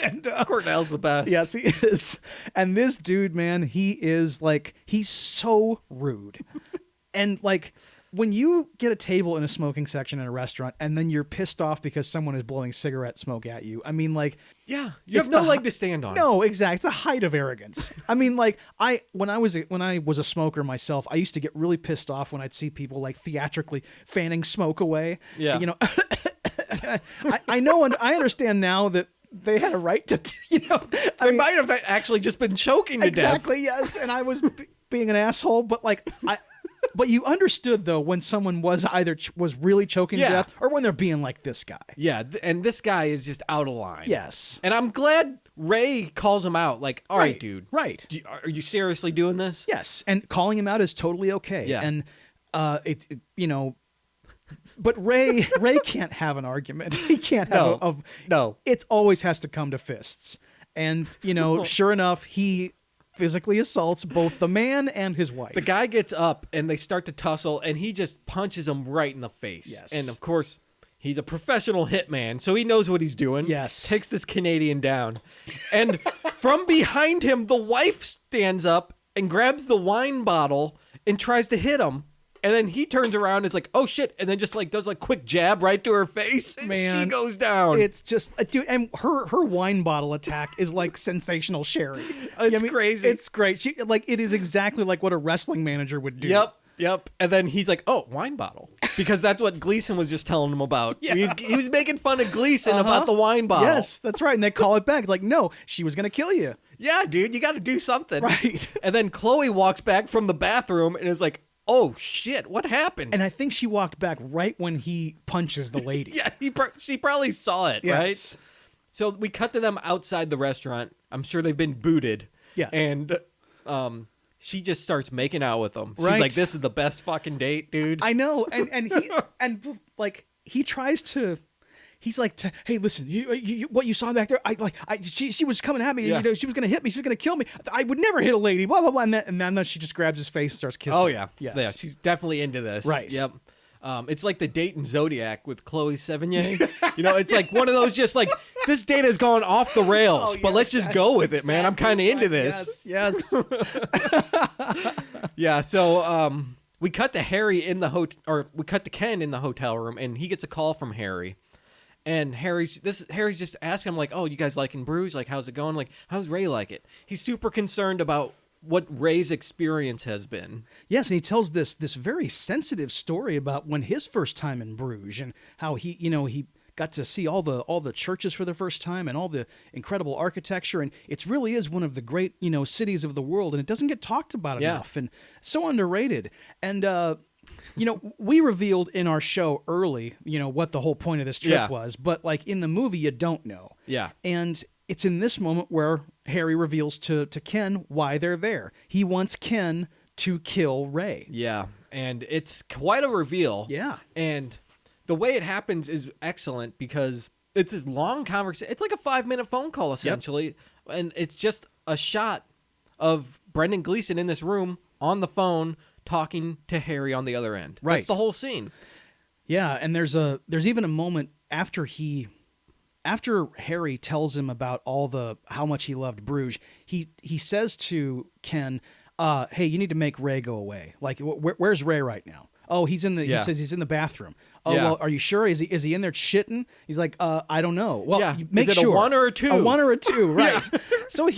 And, Cordell's the best. Yes, he is. And this dude, man, he's so rude. And like when you get a table in a smoking section in a restaurant and then you're pissed off because someone is blowing cigarette smoke at you. I mean, like, yeah, you have no leg to stand on. No, exactly. It's a height of arrogance. I mean, like when I was a smoker myself, I used to get really pissed off when I'd see people like theatrically fanning smoke away. Yeah. I know and I understand now that they had a right to, They might have actually just been choking to death. Exactly, yes. And I was being an asshole, but like but you understood though when someone was either was really choking to death or when they're being like this guy. Yeah, and this guy is just out of line. Yes. And I'm glad Ray calls him out. Like, all right, dude. Right. Are you seriously doing this? Yes, and calling him out is totally okay. Yeah. And but Ray can't have an argument. He can't have no. It always has to come to fists. And sure enough, he physically assaults both the man and his wife. The guy gets up and they start to tussle and he just punches him right in the face. Yes. And of course, He's a professional hitman, so he knows what he's doing. Yes. Takes this Canadian down. And from behind him, the wife stands up and grabs the wine bottle and tries to hit him. And then he turns around and is like, oh, shit. And then just like does like quick jab right to her face. And Man, she goes down. It's just, dude, and her wine bottle attack is like sensational Sherry. It's crazy. It's great. She like it is exactly like what a wrestling manager would do. Yep. And then he's like, oh, wine bottle. Because that's what Gleason was just telling him about. Yeah. He was making fun of Gleason about the wine bottle. Yes, that's right. And they call it back. It's like, no, she was going to kill you. Yeah, dude, you got to do something. Right. And then Chloe walks back from the bathroom and is like, oh, shit, what happened? And I think she walked back right when he punches the lady. Yeah, she probably saw it, Yes. right? So we cut to them outside the restaurant. I'm sure they've been booted. Yes. And she just starts making out with them. She's Right. like, this is the best fucking date, dude. I know. And he, and like, he tries to, he's like, hey, listen, what you saw back there, she was coming at me. Yeah. She was going to hit me. She was going to kill me. I would never hit a lady, blah, blah, blah. And then she just grabs his face and starts kissing. Oh, yeah. Yes. Yeah, she's definitely into this. Right. Yep. It's like the date in Zodiac with Chloe Sevigny. It's like one of those just like, this date has gone off the rails, but let's just go with it, man. I'm kind of into this. Yes. Yeah, so we cut to Harry in the we cut to Ken in the hotel room, and he gets a call from Harry. And Harry's just asking him, like, oh, you guys like In Bruges? Like, how's it going? Like, how's Ray like it? He's super concerned about what Ray's experience has been. Yes, and he tells this very sensitive story about when his first time in Bruges and how he got to see all the churches for the first time and all the incredible architecture, and it really is one of the great cities of the world, and it doesn't get talked about enough and so underrated. And we revealed in our show early what the whole point of this trip was, but like in the movie you don't know. Yeah. And it's in this moment where Harry reveals to Ken why they're there. He wants Ken to kill Ray. Yeah, and it's quite a reveal. Yeah. And the way it happens is excellent because it's this long conversation. It's like a 5-minute phone call, essentially. Yep. And it's just a shot of Brendan Gleeson in this room on the phone talking to Harry on the other end. Right. That's the whole scene. Yeah, and there's even a moment after Harry tells him about how much he loved Bruges, he says to Ken, hey, you need to make Ray go away. Like, where's Ray right now? Oh, he says he's in the bathroom. Oh, well, are you sure? Is he in there shitting? He's like, I don't know. Well, make is it sure. a 1 or a 2? A 1 or a 2, right. So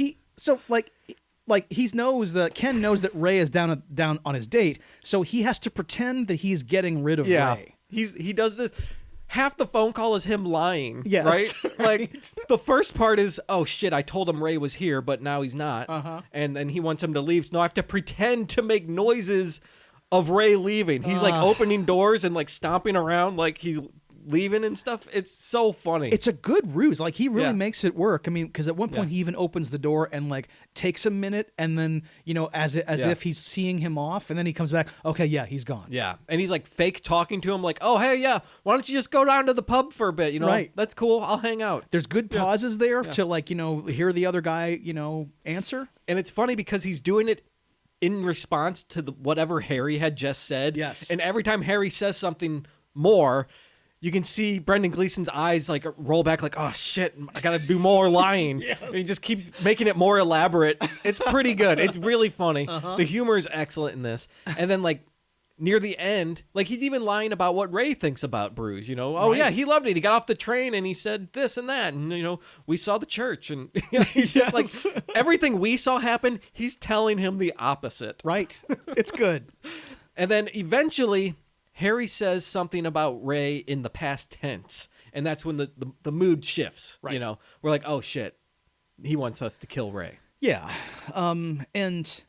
Ken knows that Ray is down on his date, so he has to pretend that he's getting rid of Ray. He does this. Half the phone call is him lying. Yes. Right? Like, the first part is, oh, shit, I told him Ray was here, but now he's not. Uh-huh. And then he wants him to leave, so now I have to pretend to make noises of Ray leaving. He's, like, opening doors and, like, stomping around like he's leaving and stuff. It's so funny. It's a good ruse. Like, he really makes it work. I mean, because at one point he even opens the door and like takes a minute, and then as if he's seeing him off, and then he comes back. Okay, yeah, he's gone. Yeah, and he's like fake talking to him, like, oh, hey, yeah, why don't you just go down to the pub for a bit? Right. That's cool. I'll hang out. There's good pauses there to like hear the other guy answer. And it's funny because he's doing it in response to whatever Harry had just said. Yes. And every time Harry says something more, you can see Brendan Gleeson's eyes like roll back, like, oh shit, I gotta do more lying. And he just keeps making it more elaborate. It's pretty good. It's really funny. The humor is excellent in this. And then like near the end, like he's even lying about what Ray thinks about Bruges. Oh yeah, he loved it. He got off the train and he said this and that, and we saw the church, and he's just like everything we saw happen. He's telling him the opposite. Right. It's good. And then eventually, Harry says something about Ray in the past tense, and that's when the mood shifts. Right. We're like, oh shit, he wants us to kill Ray. Yeah, and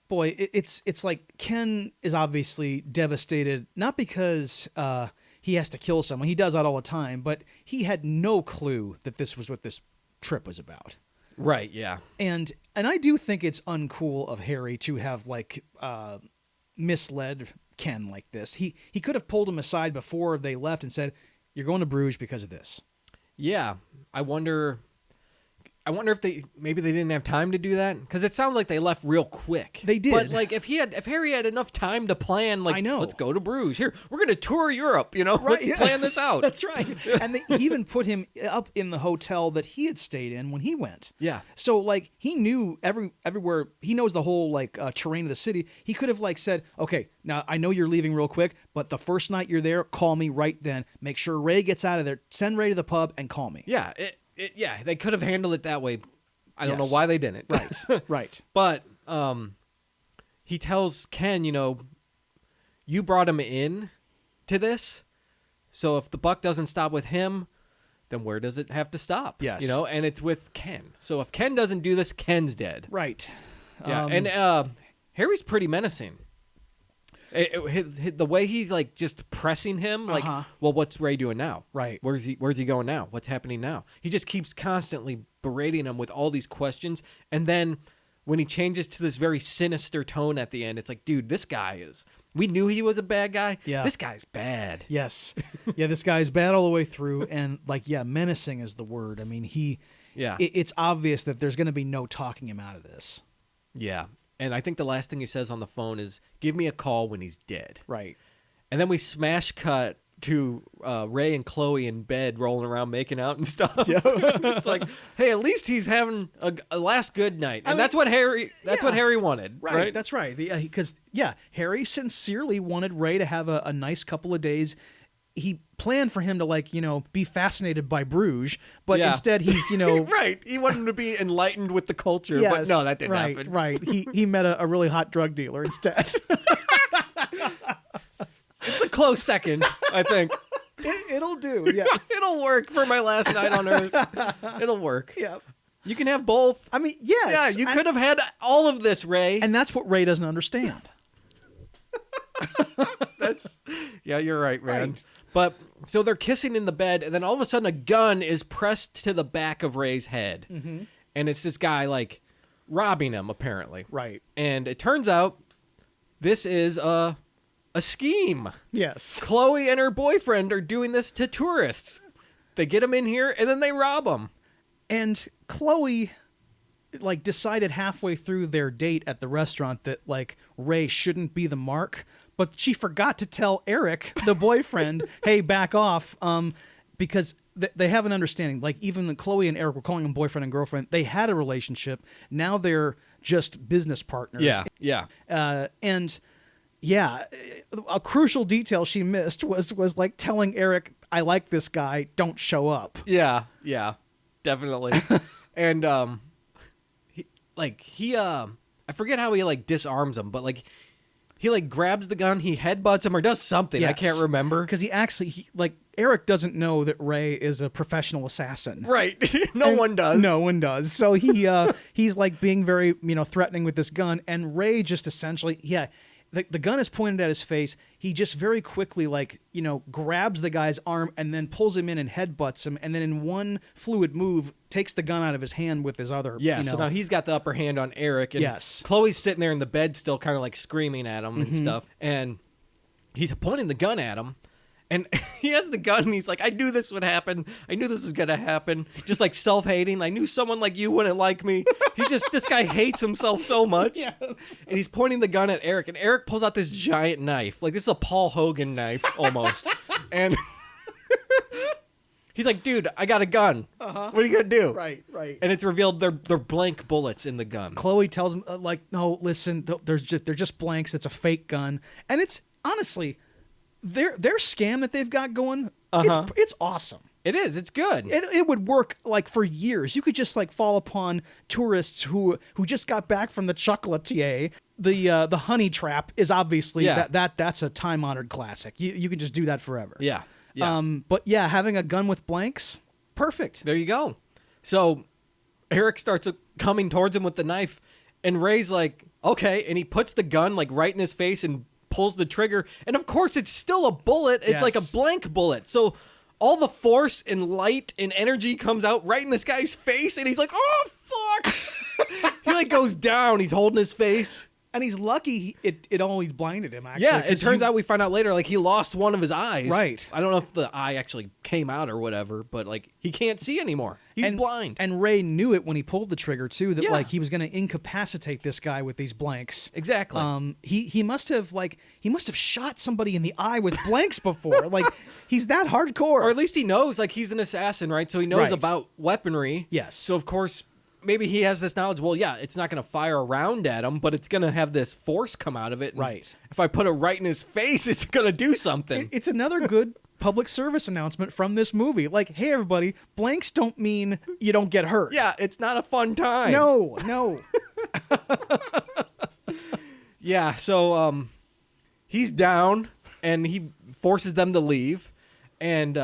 boy, it's like Ken is obviously devastated, not because he has to kill someone. He does that all the time, but he had no clue that this was what this trip was about. Right. Yeah. And I do think it's uncool of Harry to have like misled Ken like this. He could have pulled him aside before they left and said, "You're going to Bruges because of this." Yeah, I wonder. I wonder if maybe they didn't have time to do that, because it sounds like they left real quick. They did. But like if Harry had enough time to plan, like, I know. let's go to Bruges. Here, we're gonna tour Europe. Right, let's yeah. plan this out. That's right. And he even put him up in the hotel that he had stayed in when he went. Yeah. So like he knew everywhere. He knows the whole like terrain of the city. He could have like said, okay, now I know you're leaving real quick, but the first night you're there, call me right then. Make sure Ray gets out of there. Send Ray to the pub and call me. Yeah. Yeah. They could have handled it that way. I don't know Yes. why they didn't. Right. Right. But he tells Ken, you brought him in to this, so if the buck doesn't stop with him, then where does it have to stop? Yes. And it's with Ken. So if Ken doesn't do this, Ken's dead. Right. Yeah, and Harry's pretty menacing. The way he's like just pressing him, like, well, what's Ray doing now? Right. Where's he going now? What's happening now? He just keeps constantly berating him with all these questions, and then when he changes to this very sinister tone at the end, it's like, dude, this guy is. We knew he was a bad guy. Yeah. This guy's bad. Yes. Yeah, this guy's bad all the way through, and like, yeah, menacing is the word. I mean, it's obvious that there's going to be no talking him out of this. Yeah. And I think the last thing he says on the phone is, give me a call when he's dead. Right. And then we smash cut to Ray and Chloe in bed rolling around making out and stuff. Yeah. It's like, hey, at least he's having a last good night. And that's what Harry wanted. Right. That's right. Because, Harry sincerely wanted Ray to have a nice couple of days. He planned for him to, like, be fascinated by Bruges, but instead he's, right. He wanted him to be enlightened with the culture, but no, that didn't happen. Right. He met a really hot drug dealer instead. It's a close second, I think. It'll do, yes. It'll work for my last night on Earth. It'll work. Yeah. You can have both. I mean, yes. Yeah, you could have had all of this, Ray. And that's what Ray doesn't understand. Yeah, you're right, man. Right. But so they're kissing in the bed, and then all of a sudden a gun is pressed to the back of Ray's head. Mm-hmm. And it's this guy, like, robbing him, apparently. Right. And it turns out this is a scheme. Yes. Chloe and her boyfriend are doing this to tourists. They get them in here, and then they rob them. And Chloe, like, decided halfway through their date at the restaurant that, like, Ray shouldn't be the mark. But she forgot to tell Eric, the boyfriend, hey, back off, because they have an understanding. Like, even Chloe and Eric were calling them boyfriend and girlfriend. They had a relationship. Now they're just business partners. Yeah. And, yeah, a crucial detail she missed was like, telling Eric, I like this guy, don't show up. Yeah, definitely. And, I forget how he, like, disarms him, but, like, he, like, grabs the gun, he headbutts him, or does something. Yes. I can't remember. Because Eric doesn't know that Ray is a professional assassin. Right. No one does. So he's, like, being very, threatening with this gun, and Ray just essentially, the gun is pointed at his face. He just very quickly, like, grabs the guy's arm and then pulls him in and headbutts him, and then in one fluid move takes the gun out of his hand with his other. Yeah, so now he's got the upper hand on Eric. And yes. Chloe's sitting there in the bed still kind of like screaming at him and stuff. And he's pointing the gun at him. And he has the gun, and he's like, I knew this would happen. I knew this was going to happen. Just, like, self-hating. I knew someone like you wouldn't like me. This guy hates himself so much. Yes. And he's pointing the gun at Eric, and Eric pulls out this giant knife. Like, this is a Paul Hogan knife, almost. And he's like, dude, I got a gun. What are you going to do? Right. And it's revealed they're blank bullets in the gun. Chloe tells him, no, listen, they're just blanks. It's a fake gun. And it's, honestly, their scam that they've got going, it's awesome. It is. It's good. It would work, like, for years. You could just, like, fall upon tourists who just got back from the chocolatier. The honey trap is obviously that's a time-honored classic. You can just do that forever. Yeah. But yeah, having a gun with blanks, perfect. There you go. So Eric starts coming towards him with the knife, and Ray's like, okay, and he puts the gun, like, right in his face and pulls the trigger, and of course it's still a bullet. It's like a blank bullet. So all the force and light and energy comes out right in this guy's face, and he's like, oh fuck. He, like, goes down. He's holding his face, And he's lucky it only blinded him, actually. Yeah, it turns out we find out later, like, he lost one of his eyes. Right. I don't know if the eye actually came out or whatever, but, like, he can't see anymore. He's blind. And Ray knew it when he pulled the trigger, too, that, Yeah. like, he was going to incapacitate this guy with these blanks. Exactly. He must have shot somebody in the eye with blanks before. Like, he's that hardcore. Or at least he knows, like, he's an assassin, right? So he knows Right. about weaponry. Yes. So, of course, maybe he has this knowledge. Well, yeah, it's not going to fire around at him, but it's going to have this force come out of it. And Right. if I put it right in his face, it's going to do something. It's another good public service announcement from this movie. Like, hey, everybody, blanks don't mean you don't get hurt. Yeah, it's not a fun time. No. Yeah, so he's down, and he forces them to leave. And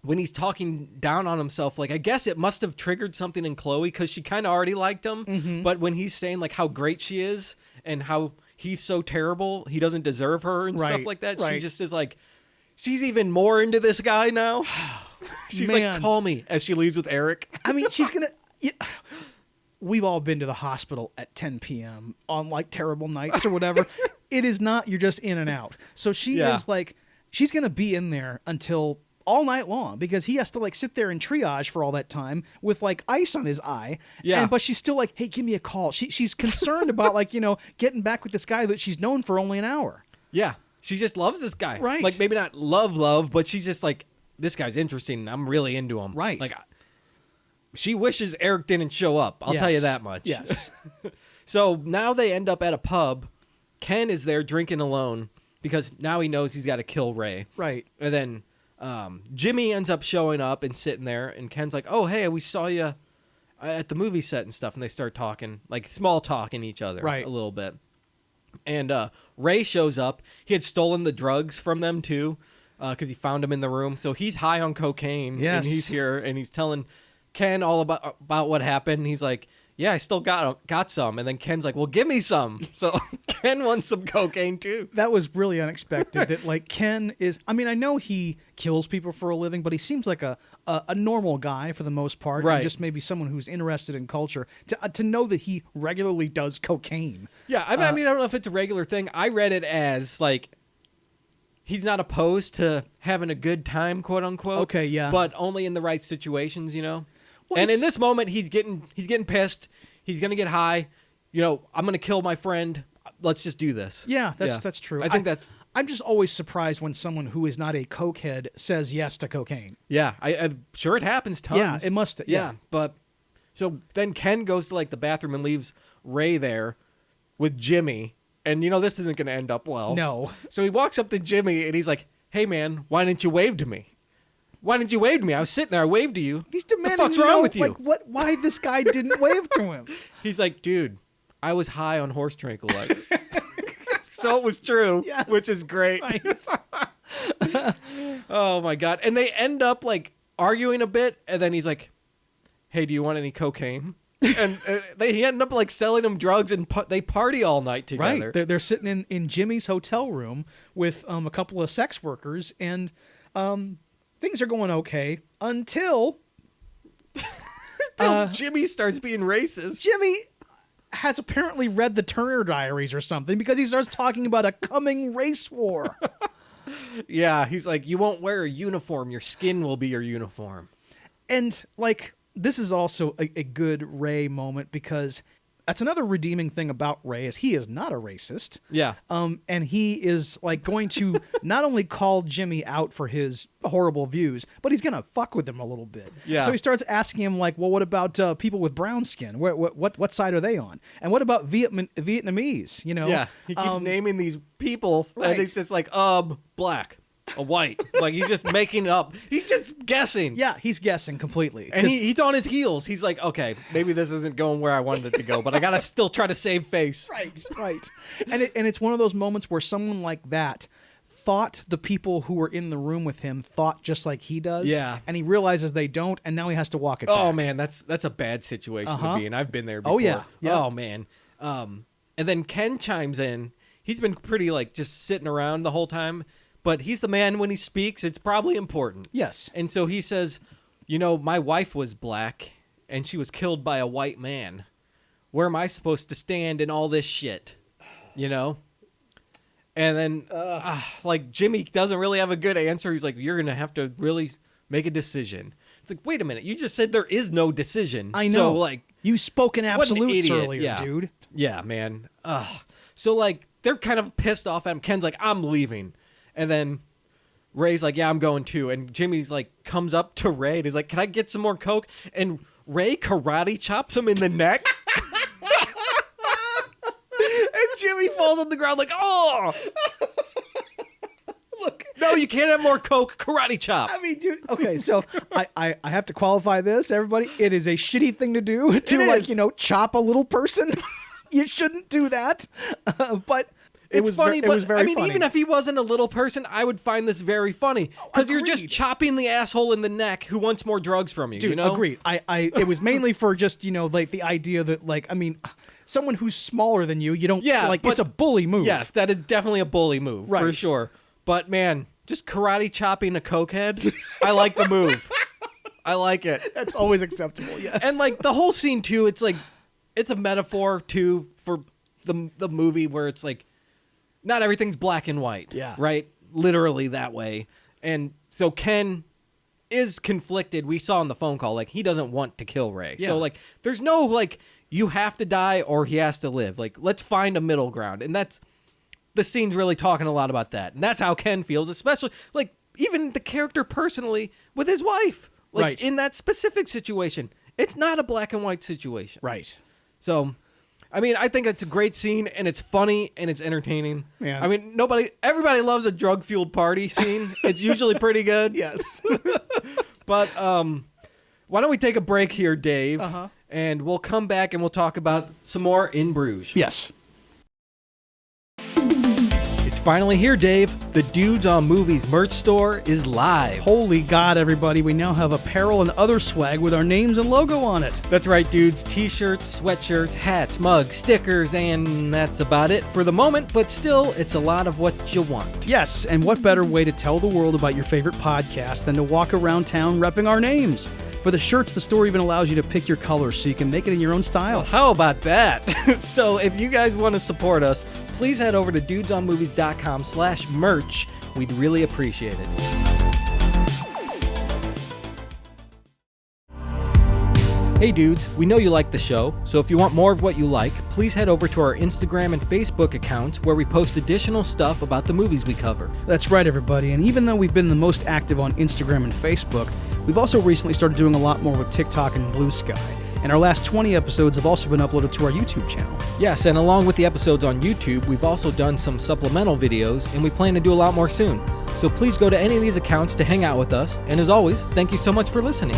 when he's talking down on himself, like, I guess it must have triggered something in Chloe, because she kind of already liked him. Mm-hmm. But when he's saying, like, how great she is and how he's so terrible, he doesn't deserve her and stuff Right, like that, she right. just is like, she's even more into this guy now. She's like, Man. call me, as she leaves with Eric. I mean, she's going to... We've all been to the hospital at 10 p.m. on, like, terrible nights or whatever. It is not, you're just in and out. So she Yeah. is, like, she's going to be in there until all night long, because he has to, like, sit there and triage for all that time with, like, ice on his eye. Yeah. But she's still like, hey, give me a call. She's concerned about, like, getting back with this guy that she's known for only an hour. Yeah, she just loves this guy. Right. Like, maybe not love, but she's just like, this guy's interesting, and I'm really into him. Right. Like, she wishes Eric didn't show up. I'll tell you Yes. that much. Yes. So now they end up at a pub. Ken is there drinking alone because now he knows he's got to kill Ray. Right. And then Jimmy ends up showing up and sitting there, and Ken's like, oh, hey, we saw you at the movie set and stuff. And they start talking, like small talking each other Right. a little bit. And Ray shows up. He had stolen the drugs from them, too, because he found them in the room. So he's high on cocaine. Yes. And he's here, and he's telling Ken all about what happened. And he's like, yeah, I still got some. And then Ken's like, well, give me some. So Ken wants some cocaine, too. That was really unexpected. That, like, Ken is... I mean, I know he kills people for a living, but he seems like a normal guy for the most part. Right. And just maybe someone who's interested in culture. To know that he regularly does cocaine. Yeah, I mean, I don't know if it's a regular thing. I read it as, like, he's not opposed to having a good time, quote unquote. Okay, yeah. But only in the right situations, Well, and in it's- this moment, he's getting pissed. He's gonna get high. I'm gonna kill my friend. Let's just do this. Yeah, that's true. I think that's I'm just always surprised when someone who is not a cokehead says yes to cocaine. yeah. I'm sure it happens tons. Yeah, it must. Yeah, but so then Ken goes to like the bathroom and leaves Ray there with Jimmy, and this isn't gonna end up well. No. So he walks up to Jimmy and he's like, "Hey man, why didn't you wave to me? Why didn't you wave to me? I was sitting there, I waved to you. He's demanding the fuck's to wrong know, with you?" like, why this guy didn't wave to him. He's like, "Dude, I was high on horse tranquilizers." So it was true, Yes. which is great. Oh my god! And they end up like arguing a bit, and then he's like, "Hey, do you want any cocaine?" And he ended up like selling him drugs, and they party all night together. Right. They're sitting in Jimmy's hotel room with a couple of sex workers, and things are going okay until Jimmy starts being racist. Jimmy has apparently read the Turner Diaries or something, because he starts talking about a coming race war. Yeah, he's like, "You won't wear a uniform. Your skin will be your uniform." And, like, this is also a good Ray moment, because that's another redeeming thing about Ray, is he is not a racist. Yeah. And he is, like, going to not only call Jimmy out for his horrible views, but he's going to fuck with him a little bit. Yeah. So he starts asking him, like, well, what about people with brown skin? What side are they on? And what about Vietnamese? Yeah, he keeps naming these people, Right. and he's just like, black, a white. Like, he's just making up. He's just guessing. Yeah, he's guessing completely. And he's on his heels. He's like, okay, maybe this isn't going where I wanted it to go, but I got to still try to save face. Right. And it's one of those moments where someone like that thought the people who were in the room with him thought just like he does. Yeah. And he realizes they don't, and now he has to walk it back. Oh, man, that's a bad situation Uh-huh. to be in. I've been there before. Oh, yeah. Oh, man. And then Ken chimes in. He's been pretty, like, just sitting around the whole time, but he's the man when he speaks. It's probably important. Yes. And so he says, my wife was black, and she was killed by a white man. Where am I supposed to stand in all this shit? you know? And then, like, Jimmy doesn't really have a good answer. He's like, you're going to have to really make a decision. It's like, wait a minute. You just said there is no decision. I know. So, like, you spoke in what an absolutes idiot. earlier, Yeah. dude. Yeah, man. So, like, they're kind of pissed off at him. Ken's like, I'm leaving. And then Ray's like, yeah, I'm going too. And Jimmy's like, comes up to Ray and he's like, can I get some more Coke? And Ray karate chops him in the neck. And Jimmy falls on the ground like, oh! Look, no, you can't have more Coke. Karate chop. I mean, dude. Okay, so I have to qualify this, everybody. It is a shitty thing to do to, like, chop a little person. You shouldn't do that. But It's funny, it was very I mean, funny. even if he wasn't a little person, I would find this very funny because you're just Agreed. chopping the asshole in the neck who wants more drugs from you. Dude, you know? agreed. It was mainly for just, like the idea that, like, I mean, someone who's smaller than you don't, like, but- it's a bully move. Yes, that is definitely a bully move for Right. sure. But man, just karate chopping a cokehead, I like the move. I like it. That's always acceptable, yes. And like the whole scene too, it's like it's a metaphor too for the movie where it's like not everything's black and white. Yeah. Right? Literally that way. And so Ken is conflicted. We saw in the phone call, like, he doesn't want to kill Ray. Yeah. So like there's no like you have to die or he has to live. Like, let's find a middle ground. And that's the scene's really talking a lot about that. And that's how Ken feels, especially like even the character personally with his wife. Like Right. in that specific situation. It's not a black and white situation. Right. So, I mean, I think it's a great scene, and it's funny, and it's entertaining. Yeah. I mean, everybody loves a drug-fueled party scene. It's usually pretty good. Yes. But why don't we take a break here, Dave, Uh-huh. and we'll come back and we'll talk about some more In Bruges. Yes. It's finally here, Dave. The Dudes on Movies merch store is live. Holy God, everybody. We now have apparel and other swag with our names and logo on it. That's right, dudes. T-shirts, sweatshirts, hats, mugs, stickers, and that's about it for the moment, but still, it's a lot of what you want. Yes, and what better way to tell the world about your favorite podcast than to walk around town repping our names? For the shirts, the store even allows you to pick your colors so you can make it in your own style. How about that? So if you guys want to support us, please head over to dudesonmovies.com/merch. We'd really appreciate it. Hey dudes, we know you like the show, so if you want more of what you like, please head over to our Instagram and Facebook accounts where we post additional stuff about the movies we cover. That's right, everybody. And even though we've been the most active on Instagram and Facebook, we've also recently started doing a lot more with TikTok and Blue Sky. And our last 20 episodes have also been uploaded to our YouTube channel. Yes, and along with the episodes on YouTube, we've also done some supplemental videos, and we plan to do a lot more soon. So please go to any of these accounts to hang out with us, and as always, thank you so much for listening.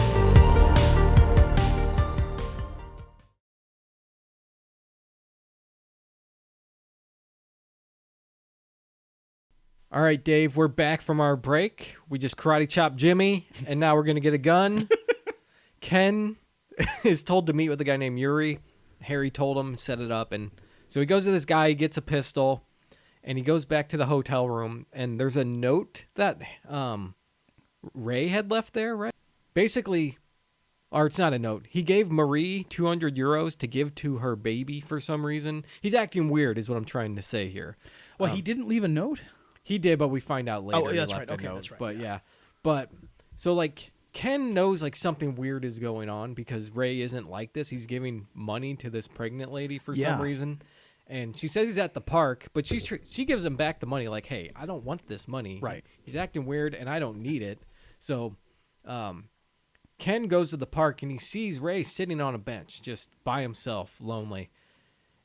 All right, Dave, we're back from our break. We just karate chopped Jimmy, and now we're going to get a gun. Ken is told to meet with a guy named Yuri. Harry told him, set it up, and so he goes to this guy, he gets a pistol, and he goes back to the hotel room, and there's a note that Ray had left there, right? Basically, or it's not a note. He gave Marie 200 euros to give to her baby for some reason. He's acting weird is what I'm trying to say here. Well, he didn't leave a note? He did, but we find out later. Oh, he that's left right. a Okay, note. that's right. But yeah. But so like Ken knows like something weird is going on because Ray isn't like this. He's giving money to this pregnant lady for some reason. And she says he's at the park, but she gives him back the money like, "Hey, I don't want this money. Right. He's acting weird and I don't need it." So Ken goes to the park and he sees Ray sitting on a bench just by himself, lonely.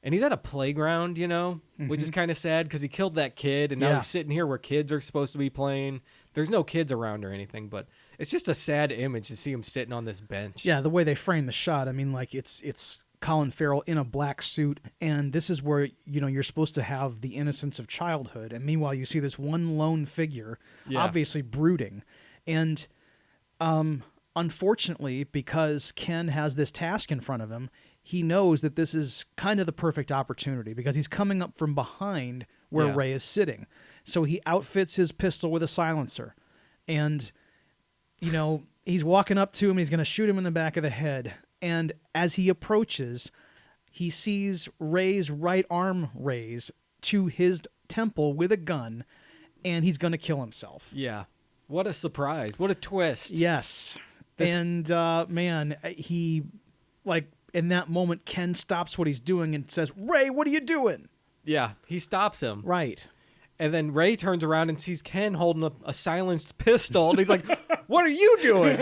And he's at a playground, which is kind of sad because he killed that kid, and now he's sitting here where kids are supposed to be playing. There's no kids around or anything, but it's just a sad image to see him sitting on this bench. Yeah, the way they frame the shot, I mean, like, it's Colin Farrell in a black suit, and this is where, you're supposed to have the innocence of childhood, and meanwhile you see this one lone figure, obviously brooding. And unfortunately, because Ken has this task in front of him, he knows that this is kind of the perfect opportunity because he's coming up from behind where Ray is sitting. So he outfits his pistol with a silencer. And, he's walking up to him. He's going to shoot him in the back of the head. And as he approaches, he sees Ray's right arm raise to his temple with a gun, and he's going to kill himself. Yeah. What a surprise. What a twist. Yes. And, man, he, like, in that moment, Ken stops what he's doing and says, Ray, what are you doing? Yeah. He stops him. Right. And then Ray turns around and sees Ken holding a silenced pistol. And he's like, what are you doing?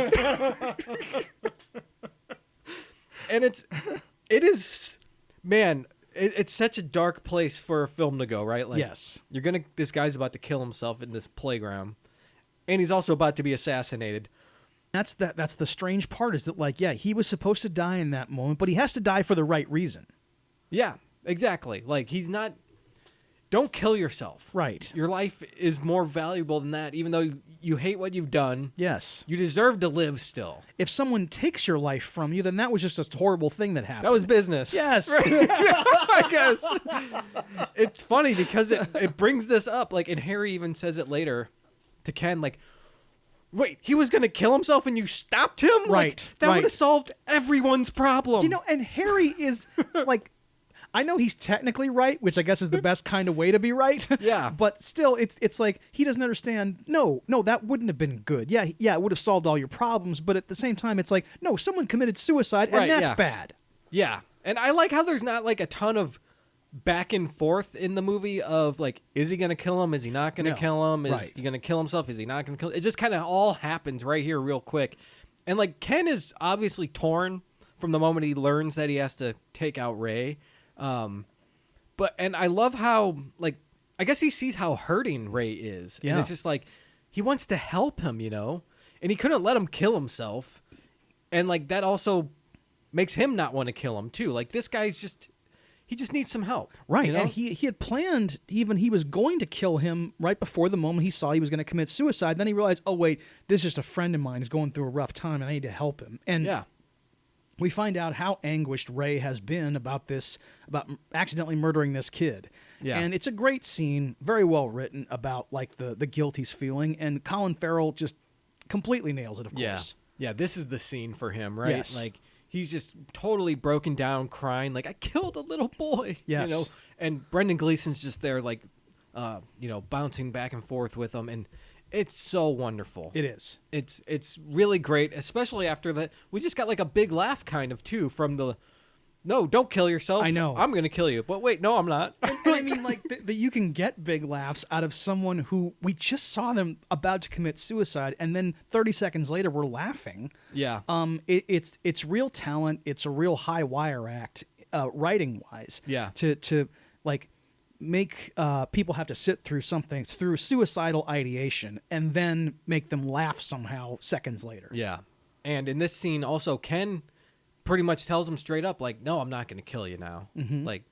And it is, man, it's such a dark place for a film to go, right? Like, yes. This guy's about to kill himself in this playground. And he's also about to be assassinated. That's the strange part is that, like, yeah, he was supposed to die in that moment, but he has to die for the right reason. Yeah, exactly. Like, don't kill yourself. Right. Your life is more valuable than that, even though you hate what you've done. Yes. You deserve to live still. If someone takes your life from you, then that was just a horrible thing that happened. That was business. Yes. Right. I guess. It's funny because it brings this up. Like, and Harry even says it later to Ken, like, wait, he was going to kill himself and you stopped him? Right. Like, that would have solved everyone's problem. You know, and Harry is, like, I know he's technically right, which I guess is the best kind of way to be right. Yeah. But still, it's like he doesn't understand, no, that wouldn't have been good. Yeah, it would have solved all your problems, but at the same time, it's like, no, someone committed suicide, and that's bad. Yeah. And I like how there's not, like, a ton of back and forth in the movie of, like, is he going to kill him? Is he not going to kill him? Is he going to kill himself? Is he not going to kill him? It just kind of all happens right here real quick. And, like, Ken is obviously torn from the moment he learns that he has to take out Ray. And I love how, like, I guess he sees how hurting Ray is. Yeah. And it's just like, he wants to help him, you know? And he couldn't let him kill himself. And, like, that also makes him not want to kill him, too. Like, this guy's just... He just needs some help. Right. You know? And he had planned, even he was going to kill him right before the moment he saw he was going to commit suicide. Then he realized, oh, wait, this is just a friend of mine who's going through a rough time and I need to help him. And we find out how anguished Ray has been about accidentally murdering this kid. Yeah. And it's a great scene, very well written about, like, the guilt he's feeling. And Colin Farrell just completely nails it, of course. Yeah, this is the scene for him, right? Yes. Like, he's just totally broken down, crying, like, I killed a little boy. Yes. You know? And Brendan Gleeson's just there, like, you know, bouncing back and forth with him. And it's so wonderful. It is. It's really great, especially after that. We just got, like, a big laugh, kind of, too, from the, no, don't kill yourself. I know. I'm going to kill you. But wait, no, I'm not. And I mean, like, that you can get big laughs out of someone who we just saw them about to commit suicide, and then 30 seconds later we're laughing. Yeah. It's real talent. It's a real high wire act, writing wise. Yeah. To like make people have to sit through something through suicidal ideation and then make them laugh somehow seconds later. Yeah. And in this scene, also Ken pretty much tells him straight up, like, no, I'm not going to kill you now. Mm-hmm. Like,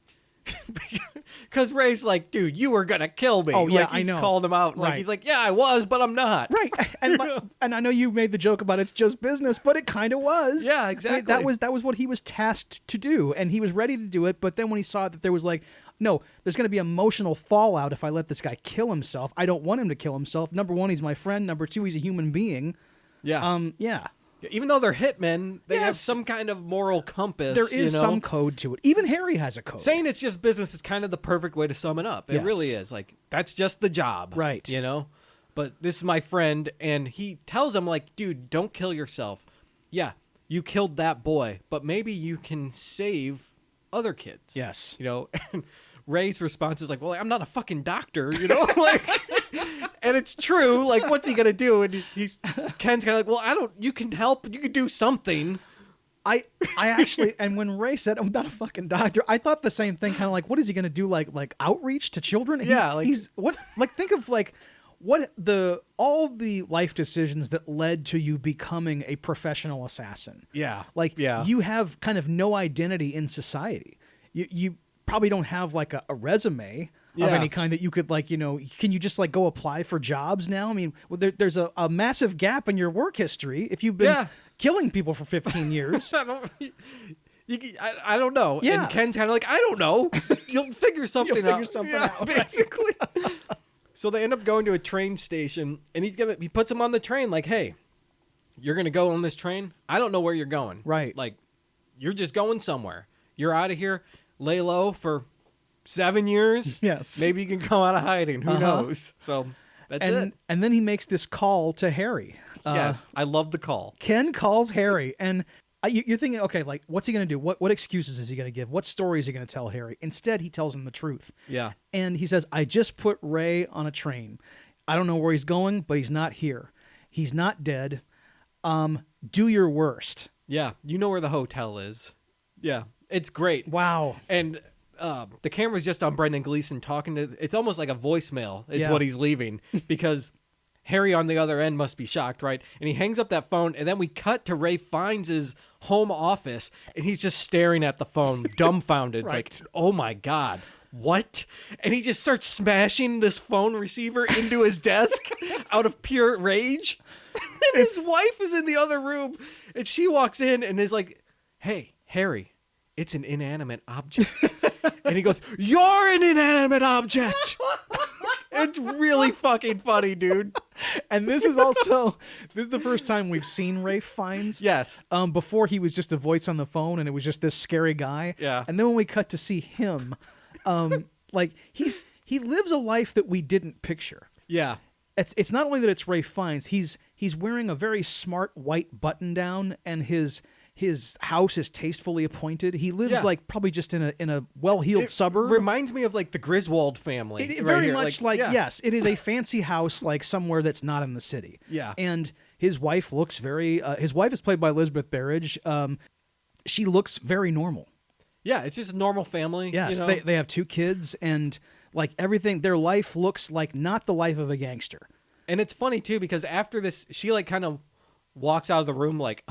because Ray's like, dude, you were going to kill me. Oh, yeah, like, he's I know. called him out. Like, he's like, yeah, I was, but I'm not. Right. And I know you made the joke about it's just business, but it kind of was. Yeah, exactly. I mean, that was what he was tasked to do, and he was ready to do it, but then when he saw that there was, like, no, there's going to be emotional fallout if I let this guy kill himself. I don't want him to kill himself. Number one, he's my friend. Number two, he's a human being. Yeah. Yeah. Even though they're hitmen, they have some kind of moral compass. There is you know? some code to it. Even Harry has a code. Saying it's just business is kind of the perfect way to sum it up. It really is. Like, that's just the job. Right. You know? But this is my friend, and he tells him, like, dude, don't kill yourself. Yeah, you killed that boy, but maybe you can save other kids. Yes. You know? And Ray's response is like, well, I'm not a fucking doctor, you know? Like... And it's true. Like, what's he gonna do? And Ken's kind of like, well, you can help. You can do something. I actually, and when Ray said, I'm not a fucking doctor, I thought the same thing. Kind of like, what is he gonna do? Like outreach to children? Yeah. Think of like what all the life decisions that led to you becoming a professional assassin. Yeah. You have kind of no identity in society. You probably don't have like a resume of any kind that you could, like, you know, can you just like go apply for jobs now? I mean, there's a massive gap in your work history if you've been killing people for 15 years. I don't know. Yeah. And Ken's kind of like, I don't know. You'll figure something out. Out. Basically. So they end up going to a train station, and he puts him on the train like, hey, you're going to go on this train? I don't know where you're going. Right. Like, you're just going somewhere. You're out of here. Lay low for 7 years. Yes. Maybe you can come out of hiding. Who knows? So that's it. And then he makes this call to Harry. Yes, I love the call. Ken calls Harry, and you're thinking, okay, like, what's he going to do? What excuses is he going to give? What story is he going to tell Harry? Instead, he tells him the truth. Yeah. And he says, I just put Ray on a train. I don't know where he's going, but he's not here. He's not dead. Do your worst. Yeah, you know where the hotel is. Yeah, it's great. Wow. And the camera's just on Brendan Gleeson talking to... It's almost like a voicemail. It's Yeah. what he's leaving. Because Harry on the other end must be shocked, right? And he hangs up that phone, and then we cut to Ray Fiennes' home office, and he's just staring at the phone, dumbfounded. Right. Like, oh my God, what? And he just starts smashing this phone receiver into his desk out of pure rage. And his wife is in the other room, and she walks in and is like, hey, Harry, it's an inanimate object. And he goes, you're an inanimate object. It's really fucking funny, dude. And this is the first time we've seen Ray Fiennes. Yes. Before he was just a voice on the phone, and it was just this scary guy. Yeah. And then when we cut to see him, like he lives a life that we didn't picture. Yeah. It's not only that it's Ray Fiennes. He's wearing a very smart white button down, and his house is tastefully appointed. He lives like probably just in a well-heeled suburb. Reminds me of like the Griswold family. It right very here. much yes, it is a fancy house like somewhere that's not in the city. Yeah. And his wife looks very. His wife is played by Elizabeth Berridge. She looks very normal. Yeah, it's just a normal family. Yes, you know? they have 2 kids, and like everything, their life looks like not the life of a gangster. And it's funny too because after this, she like kind of walks out of the room like,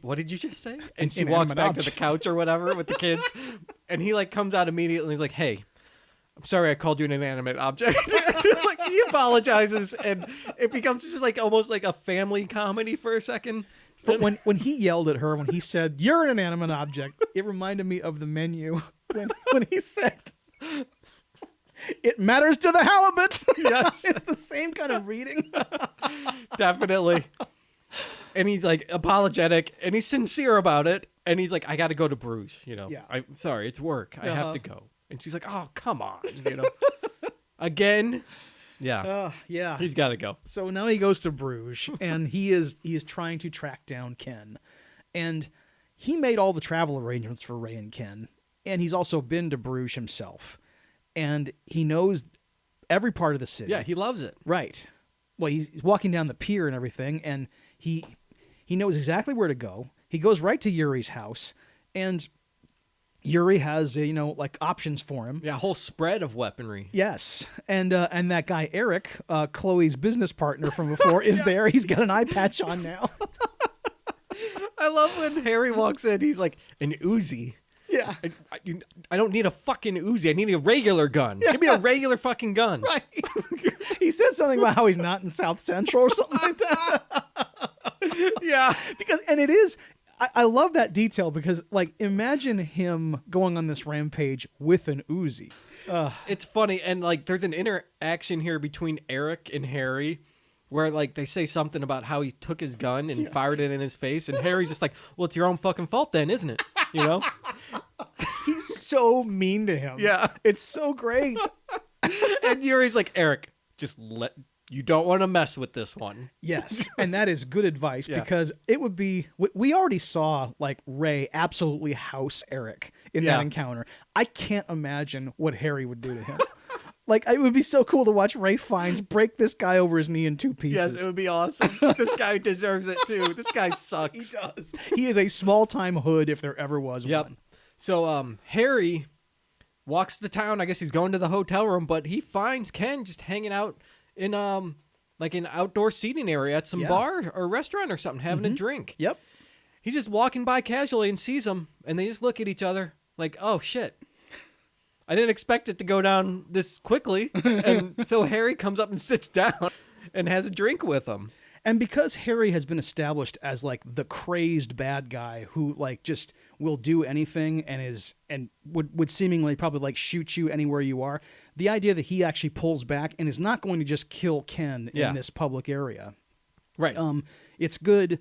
what did you just say? And she walks back to the couch or whatever with the kids, and he like comes out immediately and he's like, hey, I'm sorry I called you an inanimate object. Like he apologizes, and it becomes just like almost like a family comedy for a second. But when he yelled at her, when he said, you're an inanimate object, it reminded me of The Menu when he said, it matters to the halibut. Yes. It's the same kind of reading. Definitely. And he's like apologetic, and he's sincere about it, and he's like, I got to go to Bruges, you know. Yeah. I'm sorry, it's work. I have to go. And she's like, oh, come on, you know. Again. Yeah. Yeah. He's got to go. So now he goes to Bruges, and he is trying to track down Ken. And he made all the travel arrangements for Ray and Ken, and he's also been to Bruges himself. And he knows every part of the city. Yeah, he loves it. Right. Well, he's walking down the pier and everything, and he knows exactly where to go. He goes right to Yuri's house, and Yuri has like options for him. Yeah, a whole spread of weaponry. Yes, and that guy Eric, Chloe's business partner from before, is there. He's got an eye patch on now. I love when Harry walks in. He's like, an Uzi. Yeah. I don't need a fucking Uzi. I need a regular gun. Give me a regular fucking gun. Right. He says something about how he's not in South Central or something like that. Yeah. And it is, I love that detail because, like, imagine him going on this rampage with an Uzi. It's funny. And, like, there's an interaction here between Eric and Harry where, like, they say something about how he took his gun and fired it in his face. And Harry's just like, well, it's your own fucking fault then, isn't it? You know? He's so mean to him. Yeah. It's so great. And Yuri's like, Eric, you don't want to mess with this one. Yes. And that is good advice because it would be, we already saw like Ray absolutely house Eric in that encounter. I can't imagine what Harry would do to him. Like, it would be so cool to watch Ray Fiennes break this guy over his knee in 2 pieces. Yes, it would be awesome. This guy deserves it too. This guy sucks. He does. He is a small-time hood if there ever was one. So Harry walks to town. I guess he's going to the hotel room, but he finds Ken just hanging out in like an outdoor seating area at some bar or restaurant or something, having a drink. Yep. He's just walking by casually and sees him, and they just look at each other like, oh, shit. I didn't expect it to go down this quickly. And so Harry comes up and sits down and has a drink with him. And because Harry has been established as like the crazed bad guy who like just will do anything and would seemingly probably like shoot you anywhere you are, the idea that he actually pulls back and is not going to just kill Ken in this public area. Right. It's good.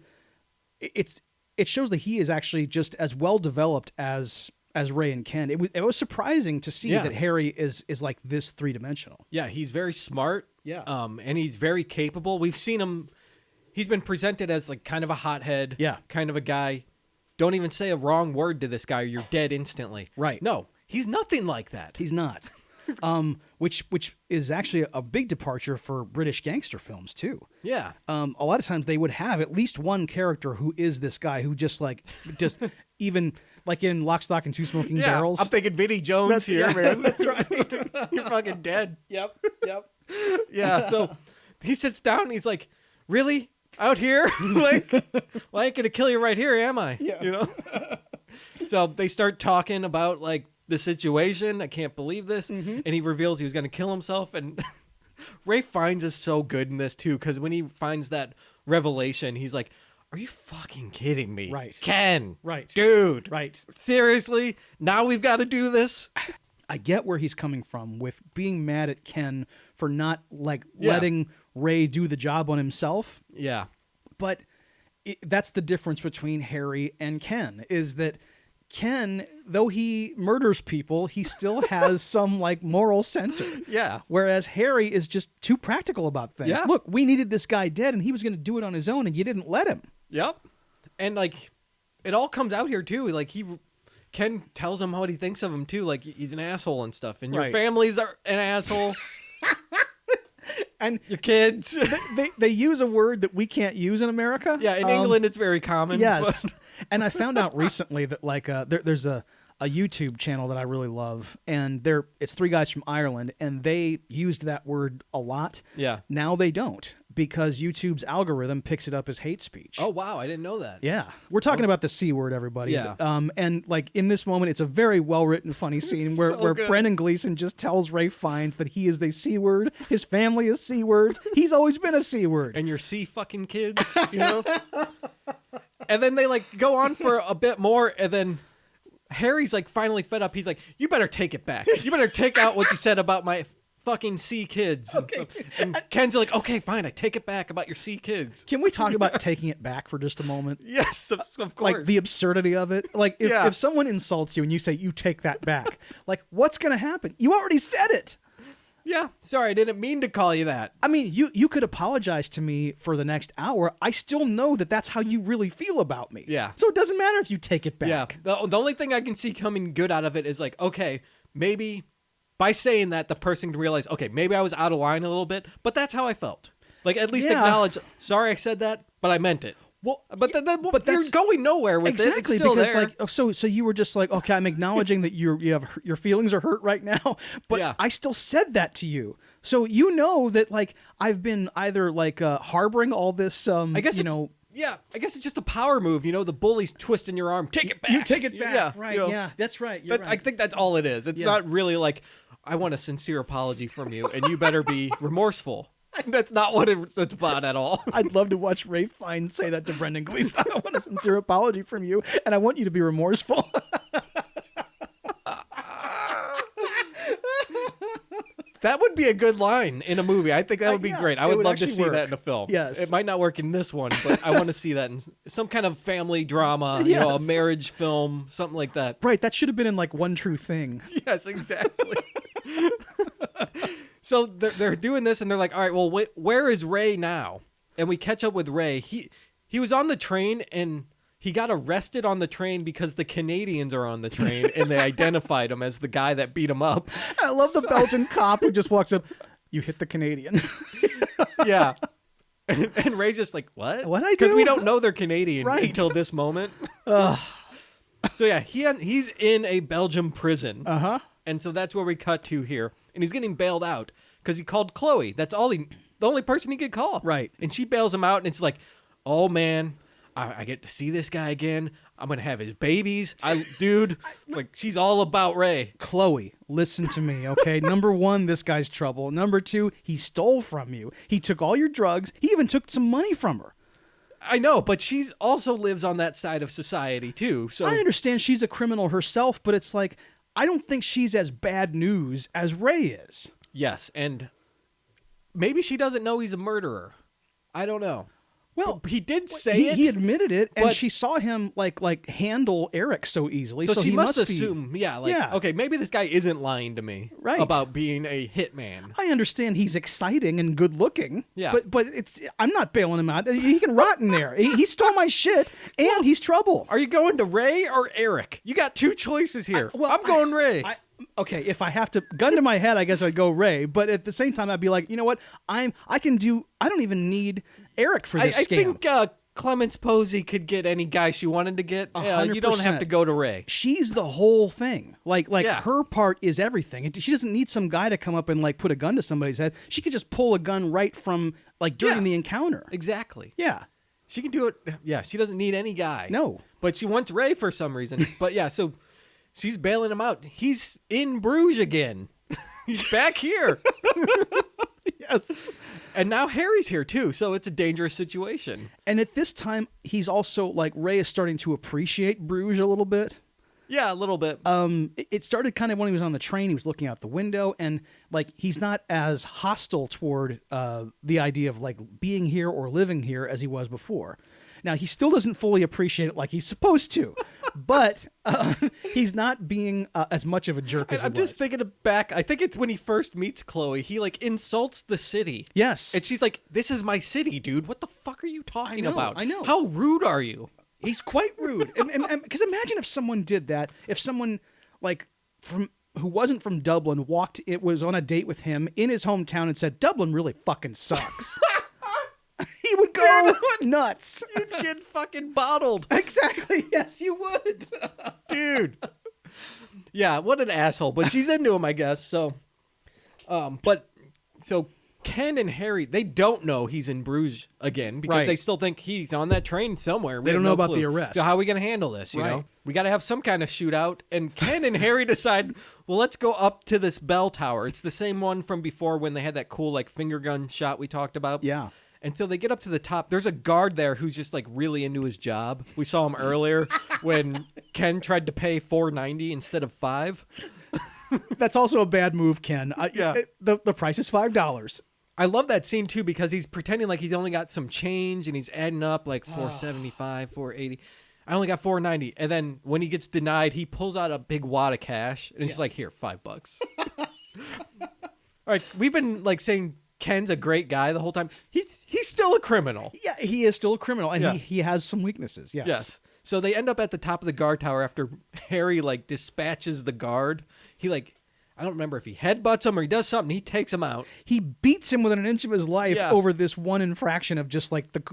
It shows that he is actually just as well developed as as Ray and Ken. It was surprising to see that Harry is like this three-dimensional. Yeah, he's very smart. Yeah. And he's very capable. We've seen him. He's been presented as like kind of a hothead. Yeah. Kind of a guy. Don't even say a wrong word to this guy or you're dead instantly. Right. No, he's nothing like that. He's not. Which is actually a big departure for British gangster films too. Yeah. A lot of times they would have at least one character who is this guy who just even like in Lock, Stock, and Two Smoking Barrels. I'm thinking Vinnie Jones here, man. That's right. You're fucking dead. Yep. Yeah. So he sits down and he's like, really? Out here? Like, well, I ain't going to kill you right here, am I? Yes. You know? So they start talking about like the situation. I can't believe this. And he reveals he was going to kill himself. And Ray Fiennes is so good in this too, because when he finds that revelation, he's like, are you fucking kidding me? Right. Ken. Right. Dude. Right. Seriously? Now we've got to do this? I get where he's coming from with being mad at Ken for not letting Ray do the job on himself. Yeah. But that's the difference between Harry and Ken, is that Ken, though he murders people, he still has some like moral center. Yeah. Whereas Harry is just too practical about things. Yeah. Look, we needed this guy dead and he was going to do it on his own and you didn't let him. Yep. And like it all comes out here too. Like Ken tells him what he thinks of him too. Like he's an asshole and stuff. And your families are an asshole. And your kids. they use a word that we can't use in America. Yeah, in England it's very common. Yes. And I found out recently that like there's a YouTube channel that I really love, and it's three guys from Ireland, and they used that word a lot. Yeah. Now they don't, because YouTube's algorithm picks it up as hate speech. Oh wow, I didn't know that. Yeah. We're talking about the C word, everybody. Yeah. And like in this moment, it's a very well written, funny scene where good. Brendan Gleeson just tells Ray Fiennes that he is the C word, his family is C words, he's always been a C word. And your C fucking kids, you know? And then they like go on for a bit more, and then Harry's like finally fed up. He's like, you better take it back. You better take out what you said about my fucking C kids. Okay. And Ken's like, okay, fine, I take it back about your C kids. Can we talk about taking it back for just a moment? Yes, of course. Like the absurdity of it. Like if someone insults you and you say you take that back, like what's going to happen? You already said it. Yeah, sorry, I didn't mean to call you that. I mean, you could apologize to me for the next hour. I still know that that's how you really feel about me. Yeah. So it doesn't matter if you take it back. Yeah. The only thing I can see coming good out of it is like, okay, maybe by saying that, the person can realize, okay, maybe I was out of line a little bit, but that's how I felt. Like, at least acknowledge, sorry I said that, but I meant it. Well, but you're going nowhere with it. It's still because there. like so you were just like, okay, I'm acknowledging that your feelings are hurt right now, but I still said that to you. So you know that like I've been either like harboring all this I guess yeah, I guess it's just a power move, you know, the bully's twisting your arm. Take it back. You take it back. Yeah, right. You know, yeah, that's right. You're right. I think that's all it is. It's not really like, I want a sincere apology from you and you better be remorseful. That's not what it's about at all. I'd love to watch Ray Fiennes say that to Brendan Gleeson. I want a sincere apology from you, and I want you to be remorseful. That would be a good line in a movie. I think that would be great. I would love to see that in a film. Yes. It might not work in this one, but I want to see that in some kind of family drama, you know, a marriage film, something like that. Right, that should have been in like One True Thing. Yes, exactly. So they're doing this, and they're like, all right, well, where is Ray now? And we catch up with Ray. He was on the train, and he got arrested on the train because the Canadians are on the train, and they identified him as the guy that beat him up. I love the Belgian cop who just walks up, you hit the Canadian. Yeah. And Ray's just like, what? What'd I do? Because we don't know they're Canadian until this moment. So yeah, he's in a Belgian prison. Uh-huh. And so that's where we cut to here. And he's getting bailed out because he called Chloe. That's the only person he could call. Right. And she bails him out, and it's like, oh man, I get to see this guy again. I'm gonna have his babies. Like she's all about Ray. Chloe, listen to me, okay? Number one, this guy's trouble. Number two, he stole from you. He took all your drugs. He even took some money from her. I know, but she also lives on that side of society too. So I understand she's a criminal herself, but it's like, I don't think she's as bad news as Ray is. Yes, and maybe she doesn't know he's a murderer. I don't know. Well, he did say he, it. He admitted it, and but- she saw him like handle Eric so easily. So she he must be- assume, Yeah. okay, maybe this guy isn't lying to me Right. about being a hitman. I understand he's exciting and good looking. Yeah. But I'm not bailing him out. He can rot in there. He stole my shit, and he's trouble. Are you going to Ray or Eric? You got two choices here. I'm going Ray. Okay, if I have to gun to my head, I guess I'd go Ray. But at the same time, I'd be like, you know what? I don't even need Eric for this I scam. think Clemens Posey could get any guy she wanted to get. You don't have 100%. to go to Ray. She's the whole thing. Yeah. Her part is everything. She doesn't need some guy to come up and like put a gun to somebody's head. She could just pull a gun right from like during the encounter. Exactly. Yeah. She can do it. Yeah, she doesn't need any guy. No. But she wants Ray for some reason. But yeah, so she's bailing him out. He's in Bruges again. He's back here. Yes. And now Harry's here too, so it's a dangerous situation. And at this time, he's also like Ray is starting to appreciate Bruges a little bit. Yeah, a little bit. It started kind of when he was on the train. He was looking out the window, and like he's not as hostile toward the idea of like being here or living here as he was before. Now he still doesn't fully appreciate it like he's supposed to, but he's not being as much of a jerk as he was. I'm just thinking back. I think it's when he first meets Chloe. He like insults the city. Yes, And she's like, "This is my city, dude. What the fuck are you talking about? I know. How rude are you?" he's quite rude. Because imagine if someone did that. If someone like who wasn't from Dublin was on a date with him in his hometown and said, "Dublin really fucking sucks." He would go nuts. You'd get fucking bottled. Exactly. Yes, you would. Dude. Yeah, what an asshole. But she's into him, I guess. So, so Ken and Harry, they don't know he's in Bruges again because Right. they still think he's on that train somewhere. We They have don't know no about clue. the arrest. So how are we going to handle this? You Right. know, we got to have some kind of shootout. And Ken and Harry decide, well, let's go up to this bell tower. It's the same one from before when they had that cool like finger gun shot we talked about. Yeah. And so they get up to the top. There's a guard there who's just like really into his job. We saw him earlier when Ken tried to pay $4.90 instead of $5. That's also a bad move, Ken. The price is $5. I love that scene too because he's pretending like he's only got some change and he's adding up like $4.75, $4.80. I only got $4.90. And then when he gets denied, he pulls out a big wad of cash and he's like, "Here, $5." All right, we've been like saying Ken's a great guy the whole time. He's still a criminal. Yeah, he is still a criminal, and Yeah. he has some weaknesses. Yes. Yes. So they end up at the top of the guard tower after Harry like dispatches the guard. He like, I don't remember if he headbutts him or he does something. He takes him out. He beats him within an inch of his life Yeah. over this one infraction of just like the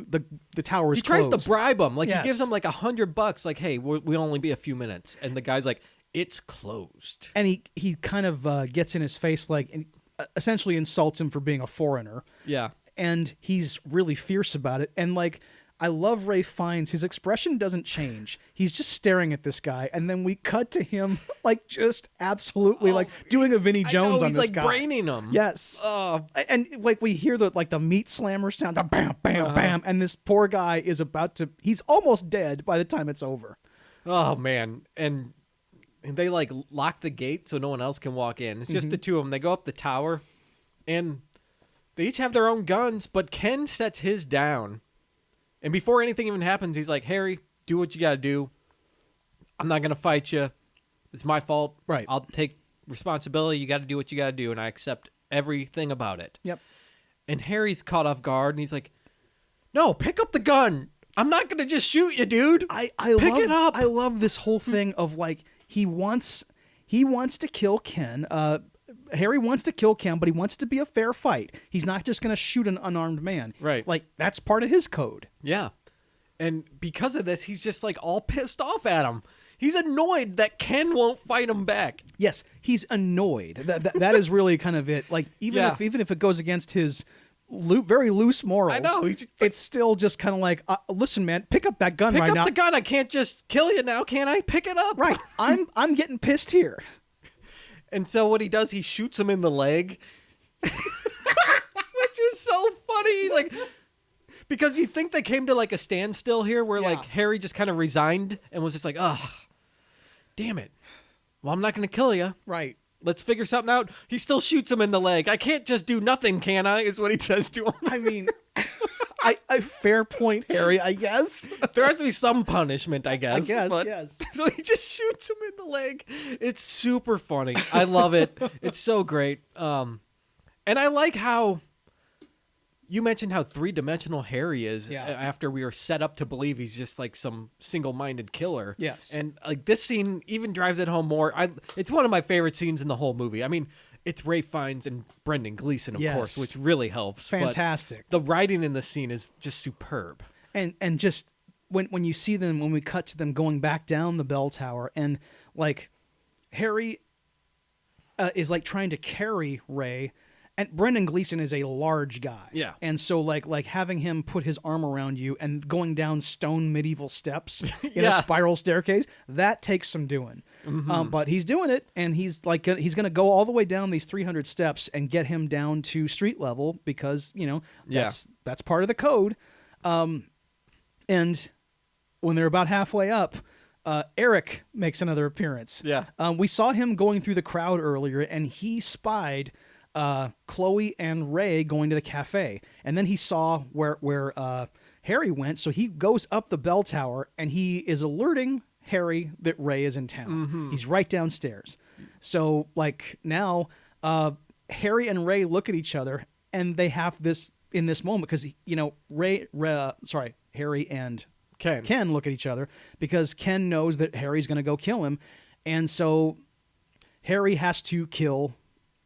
tower's He tries closed. to bribe him. Like Yes. he gives him like $100. Like, hey, we'll only be a few minutes. And the guy's like, it's closed. And he kind of gets in his face like and essentially insults him for being a foreigner. Yeah. And he's really fierce about it. And like, I love Ray Fiennes. His expression doesn't change. He's just staring at this guy, and then we cut to him like just absolutely like doing a Vinnie Jones on he's this like guy. braining him. Yes. Oh. And like we hear the meat slammer sound, the bam, bam, bam, and this poor guy is he's almost dead by the time it's over. Oh man. And they like lock the gate so no one else can walk in. It's just the two of them. They go up the tower, and they each have their own guns, but Ken sets his down. And before anything even happens, he's like, "Harry, do what you got to do. I'm not going to fight you. It's my fault. Right. I'll take responsibility. You got to do what you got to do, and I accept everything about it." Yep. And Harry's caught off guard, and he's like, "No, pick up the gun. I'm not going to just shoot you, dude. I pick love, it up." I love this whole thing of like he wants to kill Ken. Harry wants to kill Ken, but he wants it to be a fair fight. He's not just going to shoot an unarmed man. Right. Like that's part of his code. Yeah. And because of this, he's just like all pissed off at him. He's annoyed that Ken won't fight him back. Yes, he's annoyed. That is really kind of it. Like even Yeah. if it goes against his very loose morals, I know. It's still just kind of like, listen, man, pick up that gun Pick right up now. the gun. I can't just kill you now, can I? Pick it up. Right. I'm getting pissed here. And so what he does, he shoots him in the leg, which is so funny. Like, because you think they came to like a standstill here where like Harry just kind of resigned and was just like, "Ugh, damn it. Well, I'm not going to kill you. Right. Let's figure something out." He still shoots him in the leg. "I can't just do nothing, can I?" is what he says to him. I mean, I fair point, Harry, I guess. There has to be some punishment, I guess. Yes. So he just shoots him in the leg. It's super funny. I love it. It's so great. And I like how you mentioned how three-dimensional Harry is after we were set up to believe he's just like some single-minded killer. Yes. And like this scene even drives it home more. It's one of my favorite scenes in the whole movie. I mean, it's Ralph Fiennes and Brendan Gleeson, of course, which really helps. Fantastic. But the writing in this scene is just superb. And just when you see them, when we cut to them going back down the bell tower, and like Harry is like trying to carry Ray, and Brendan Gleeson is a large guy. Yeah. And so like having him put his arm around you and going down stone medieval steps in a spiral staircase, that takes some doing. Mm-hmm. But he's doing it, and he's going to go all the way down these 300 steps and get him down to street level because, that's part of the code. And when they're about halfway up, Eric makes another appearance. Yeah. We saw him going through the crowd earlier, and he spied Chloe and Ray going to the cafe, and then he saw where Harry went, so he goes up the bell tower, and he is alerting Harry that Ray is in town. Mm-hmm. He's right downstairs. So like now Harry and Ray look at each other, and they have this in this moment because Harry and Ken look at each other because Ken knows that Harry's going to go kill him, and so Harry has to kill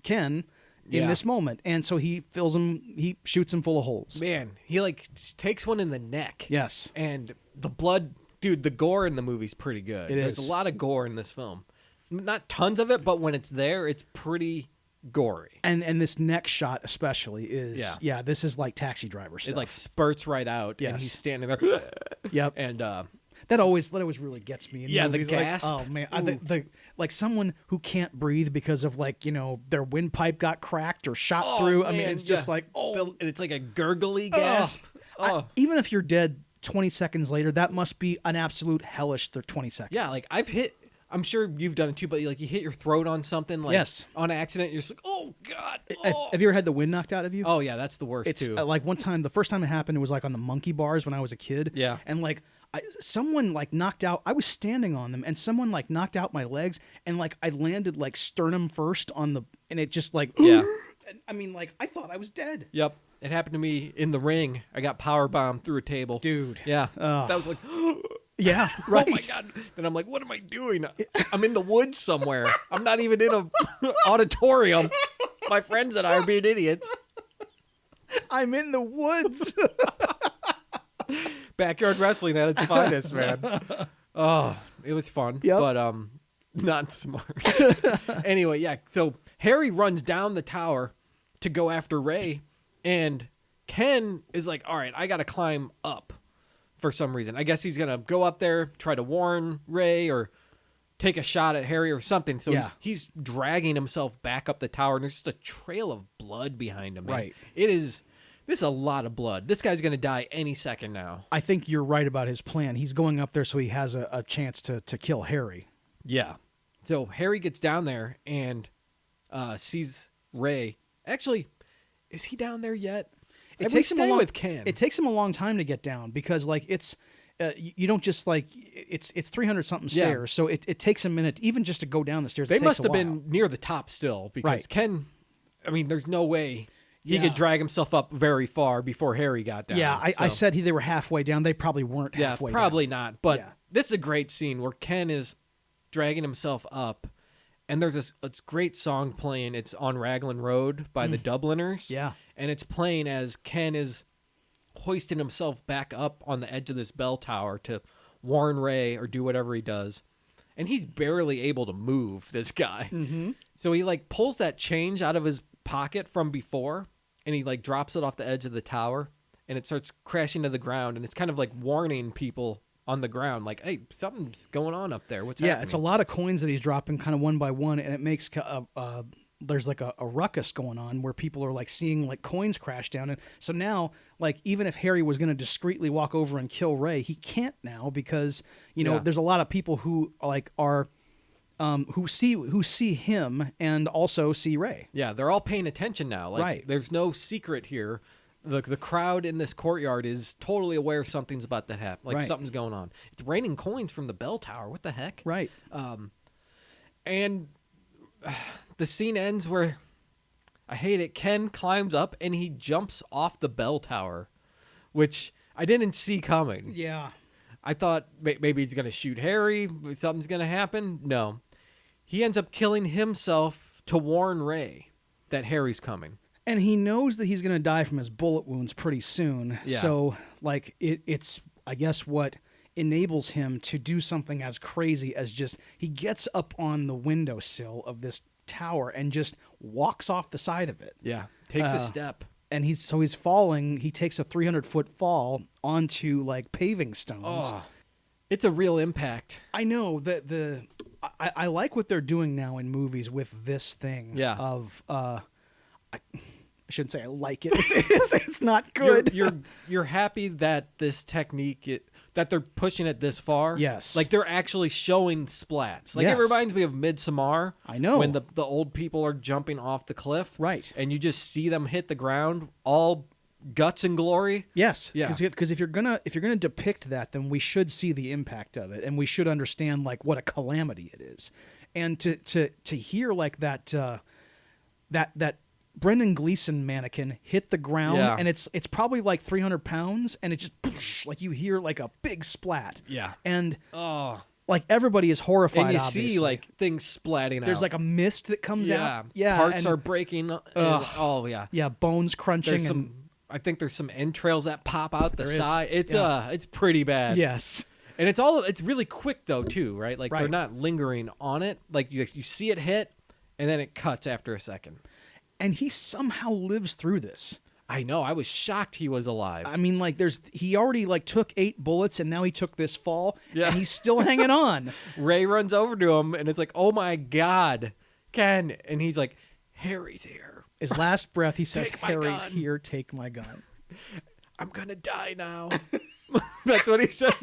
Ken in this moment, and so he shoots him full of holes. Man, he like takes one in the neck. Yes. And the blood, dude, the gore in the movie's pretty good. There's a lot of gore in this film. Not tons of it, but when it's there, it's pretty gory. And this next shot especially is this is like Taxi Driver stuff. It like spurts right out, and he's standing there. Yep. And that always really gets me. In movies. The gasp. Like, oh man, like someone who can't breathe because of their windpipe got cracked or shot through. Man, I mean, it's just like it's like a gurgly gasp. Even if you're dead 20 seconds later, that must be an absolute hellish 20 seconds. Yeah, like I'm sure you've done it too, but like you hit your throat on something, like on accident, you're just like, oh god. Oh. Have you ever had the wind knocked out of you? Oh yeah, that's the worst too. Like one time, the first time it happened, it was like on the monkey bars when I was a kid. Yeah, and like someone like knocked out. I was standing on them, and someone like knocked out my legs, and like I landed like sternum first on the, and it just like I mean, like I thought I was dead. Yep, it happened to me in the ring. I got power bombed through a table, dude. Yeah, that was like. Yeah, right. Oh my god! Then I'm like, what am I doing? I'm in the woods somewhere. I'm not even in a auditorium. My friends and I are being idiots. I'm in the woods. Backyard wrestling at its finest, man. Oh, it was fun, but not smart. Anyway, yeah. So Harry runs down the tower to go after Ray, and Ken is like, all right, I got to climb up. For some reason, I guess he's gonna go up there, try to warn Ray or take a shot at Harry or something. So he's dragging himself back up the tower, and there's just a trail of blood behind him. Man. Right, this is a lot of blood. This guy's gonna die any second now. I think you're right about his plan. He's going up there so he has a chance to kill Harry. Yeah. So Harry gets down there and sees Ray. Actually, is he down there yet? It takes him a long time to get down because like it's you don't just like it's 300 something stairs, so it takes a minute even just to go down the stairs. They must have been near the top still because Ken, I mean, there's no way he could drag himself up very far before Harry got down. Yeah, I said they were halfway down. They probably weren't halfway down. Probably not. But this is a great scene where Ken is dragging himself up. And there's this great song playing. It's On Raglan Road by the Dubliners. Yeah. And it's playing as Ken is hoisting himself back up on the edge of this bell tower to warn Ray or do whatever he does. And he's barely able to move, this guy. Mm-hmm. So he like pulls that change out of his pocket from before, and he like drops it off the edge of the tower, and it starts crashing to the ground. And it's kind of like warning people on the ground, like, hey, something's going on up there. What's happening? Yeah, it's a lot of coins that he's dropping kind of one by one, and it makes there's like a ruckus going on where people are like seeing like coins crash down. And so now, like, even if Harry was going to discreetly walk over and kill Ray, he can't now because, there's a lot of people who like are who see him and also see Ray. Yeah, they're all paying attention now. Like, there's no secret here. the crowd in this courtyard is totally aware something's about to happen. Like, Right. something's going on. It's raining coins from the bell tower. What the heck? Right. And the scene ends where, I hate it, Ken climbs up and he jumps off the bell tower, which I didn't see coming. Yeah. I thought maybe he's going to shoot Harry, something's going to happen. No. He ends up killing himself to warn Ray that Harry's coming. And he knows that he's going to die from his bullet wounds pretty soon. Yeah. So, like, it's, I guess, what enables him to do something as crazy as just, he gets up on the windowsill of this tower and just walks off the side of it. Yeah. Takes a step. And he's falling. He takes a 300-foot fall onto, like, paving stones. Oh, it's a real impact. I know that I like what they're doing now in movies with this thing. Yeah. Of I shouldn't say I like it. It's not good. You're happy that this technique that they're pushing it this far. Yes. Like, they're actually showing splats. Like, Yes. it reminds me of Midsommar. I know. When the old people are jumping off the cliff. Right. And you just see them hit the ground, all guts and glory. Yes. Yeah. Because if you're gonna depict that, then we should see the impact of it, and we should understand like what a calamity it is, and to hear like that Brendan Gleeson mannequin hit the ground, Yeah. and it's probably like 300 pounds, and it just like you hear like a big splat. Yeah. And Oh. like everybody is horrified. And you obviously. see like things splatting out. there's like a mist that comes out. Yeah. Parts and- are breaking. Oh yeah. Yeah, bones crunching. There's some. I think there's some entrails that pop out the There is. side. It's Yeah. it's pretty bad. Yes. And it's really quick though too, right? Like, they're Right. not lingering on it. Like, you see it hit, and then it cuts after a second. And he somehow lives through this. I know. I was shocked he was alive. I mean, like, he already like took 8 bullets, and now he took this fall, Yeah. and he's still hanging on. Ray runs over to him, and it's like, "Oh my God, Ken!" And he's like, "Harry's here. His last breath, he says, Take my "Harry's gun." here. Take my gun." I'm gonna die now." That's what he says.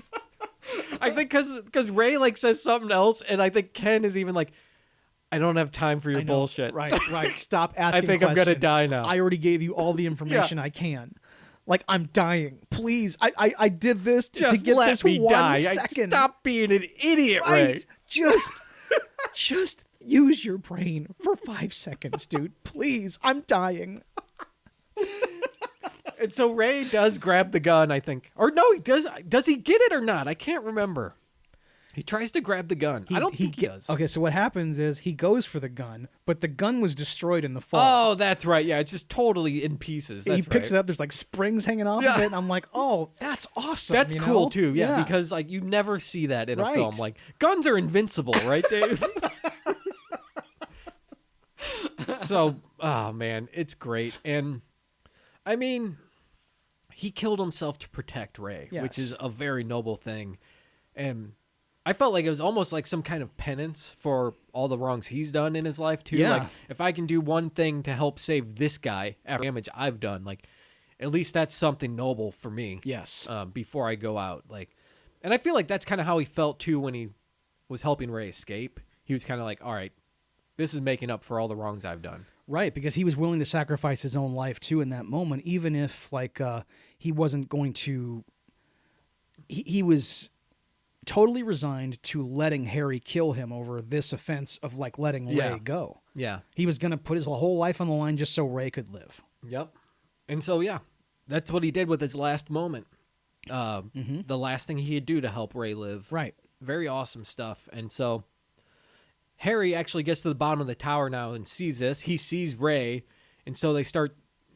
I think because Ray like says something else, and I think Ken is even like, "I don't have time for your I know. bullshit." Right. Stop asking. I think I'm gonna questions. die now. I already gave you all the information I can. Like, I'm dying. Please, I did this to Just get let this me 1 die. second. Stop being an idiot, Right. Ray. Just use your brain for 5 seconds, dude. Please, I'm dying. And so Ray does grab the gun, I think. Or no, he does. Does he get it or not? I can't remember. He tries to grab the gun. I don't think he does. Okay, so what happens is he goes for the gun, but the gun was destroyed in the fall. Oh, that's right. Yeah, it's just totally in pieces. That's He picks right. it up. There's like springs hanging off Yeah. of it, and I'm like, "Oh, that's awesome." That's you cool know? too. Yeah, because like you never see that in a Right. film. Like, guns are invincible, right, Dave? So, oh man, it's great. And I mean, he killed himself to protect Ray, which Yes. is a very noble thing. And I felt like it was almost like some kind of penance for all the wrongs he's done in his life too. Yeah. Like, if I can do one thing to help save this guy after the damage I've done, like, at least that's something noble for me. Yes. Before I go out, like, and I feel like that's kind of how he felt too when he was helping Ray escape. He was kind of like, all right, this is making up for all the wrongs I've done. Right, because he was willing to sacrifice his own life too in that moment, even if like he wasn't going to. He was totally resigned to letting Harry kill him over this offense of like letting Yeah. Ray go. Yeah. He was going to put his whole life on the line just so Ray could live. Yep. And so, yeah, that's what he did with his last moment. The last thing he'd do to help Ray live. Right. Very awesome stuff. And so Harry actually gets to the bottom of the tower now and sees this. He sees Ray, and so they start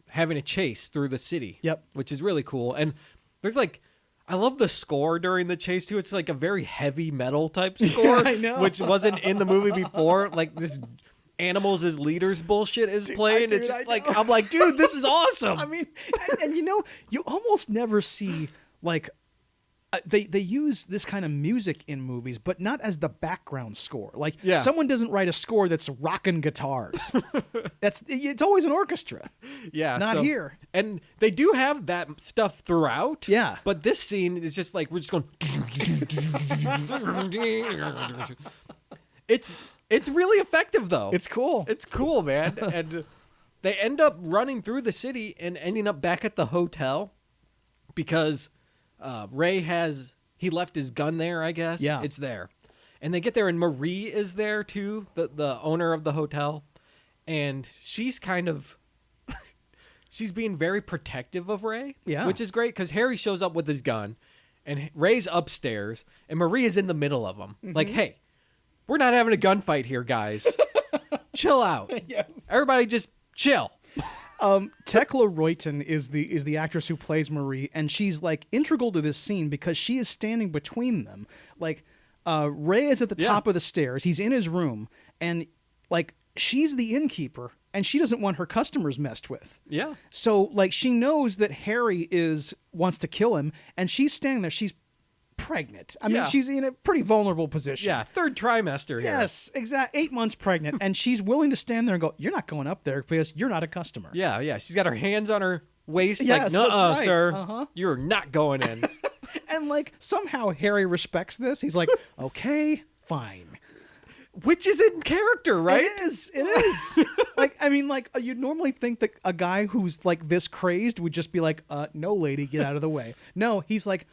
having a chase through the city. Yep. Which is really cool. And there's like, I love the score during the chase too. It's like a very heavy metal type score, I know. which wasn't in the movie before. Like, this animals as leaders bullshit is playing. dude, It's just I like, know. I'm like, dude, this is awesome. I mean, and you know, you almost never see like they use this kind of music in movies, but not as the background score. Like, Yeah. someone doesn't write a score that's rocking guitars. It's always an orchestra. Yeah, Not here. And they do have that stuff throughout. Yeah. But this scene is just like, we're just going. It's really effective though. It's cool. It's cool, man. And they end up running through the city and ending up back at the hotel because Ray he left his gun there, I guess. Yeah. It's there. And they get there, and Marie is there, too, the owner of the hotel. And she's kind of... she's being very protective of Ray. Yeah. Which is great, because Harry shows up with his gun, and Ray's upstairs, and Marie is in the middle of them. Like, hey, we're not having a gunfight here, guys. Chill out. Yes. Everybody just chill. Tekla Royton is the actress who plays Marie, and she's like integral to this scene because she is standing between them. Like, Ray is at the top of the stairs. He's in his room, and like she's the innkeeper, and she doesn't want her customers messed with. Yeah. So like she knows that Harry wants to kill him, and she's standing there. She's pregnant. I mean, she's in a pretty vulnerable position. Yeah, third trimester here. Yes, exactly. 8 months pregnant, and she's willing to stand there and go, "You're not going up there because you're not a customer." Yeah. She's got her hands on her waist, Yes, like, "Nuh-uh, that's right. sir. You're not going in." And like somehow Harry respects this. He's like, "Okay, fine." Which is in character, right? It is. Like, I mean, like you'd normally think that a guy who's like this crazed would just be like, "No, lady, get out of the way." No, he's like,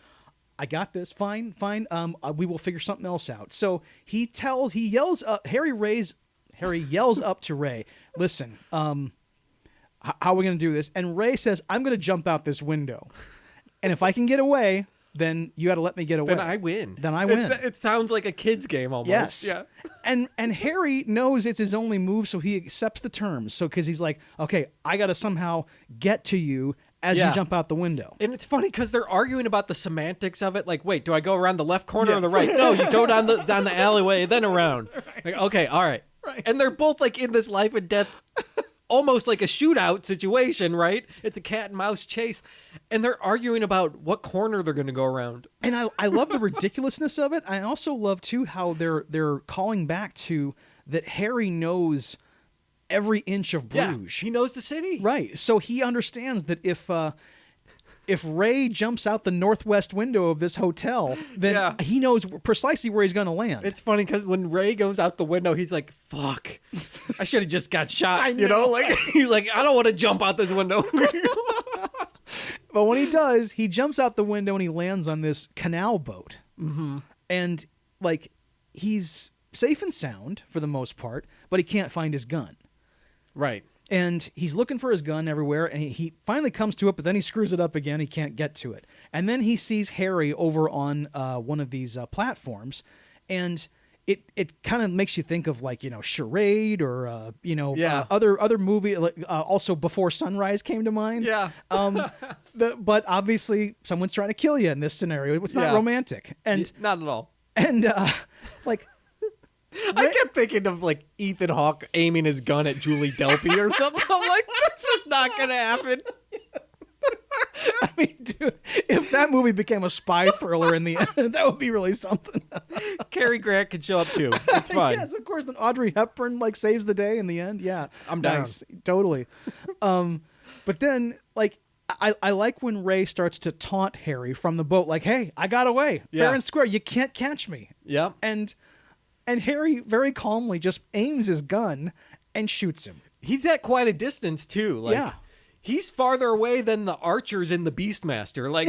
"I got this. Fine. We will figure something else out." So Harry yells up to Ray, "Listen, how are we going to do this?" And Ray says, "I'm going to jump out this window. And if I can get away, then you got to let me get away." Then I win. It sounds like a kid's game almost. Yes. Yeah. And Harry knows it's his only move, so he accepts the terms. So because he's like, "Okay, I got to somehow get to you as you jump out the window." And it's funny because they're arguing about the semantics of it. Like, wait, do I go around the left corner or the right? No, you go down the alleyway, then around. Like, okay, all right. And they're both like in this life and death, almost like a shootout situation, right? It's a cat and mouse chase. And they're arguing about what corner they're going to go around. And I love the ridiculousness of it. I also love too how they're calling back to that Harry knows every inch of Bruges. Yeah, he knows the city. Right. So he understands that if Ray jumps out the northwest window of this hotel, then he knows precisely where he's going to land. It's funny because when Ray goes out the window, he's like, "Fuck, I should have just got shot." I know. You know, like he's like, "I don't want to jump out this window." But when he does, he jumps out the window and he lands on this canal boat. Mm-hmm. And like he's safe and sound for the most part, but he can't find his gun. Right. And he's looking for his gun everywhere, and he finally comes to it, but then he screws it up again. He can't get to it. And then he sees Harry over on one of these platforms, and it kind of makes you think of like, Charade or, other movie. Also Before Sunrise came to mind. Yeah. But obviously someone's trying to kill you in this scenario. It's not romantic. And not at all. And like... I kept thinking of like Ethan Hawke aiming his gun at Julie Delpy or something. I'm like, this is not gonna happen. I mean, dude, if that movie became a spy thriller in the end, that would be really something. Cary Grant could show up too. It's fine. Yes, of course. Then Audrey Hepburn like saves the day in the end. Yeah, I'm down. Nice. Totally. But then like I like when Ray starts to taunt Harry from the boat, like, "Hey, I got away, fair and square. You can't catch me." Yeah. And Harry very calmly just aims his gun and shoots him. He's at quite a distance too. Like, he's farther away than the archers in the Beastmaster. Like,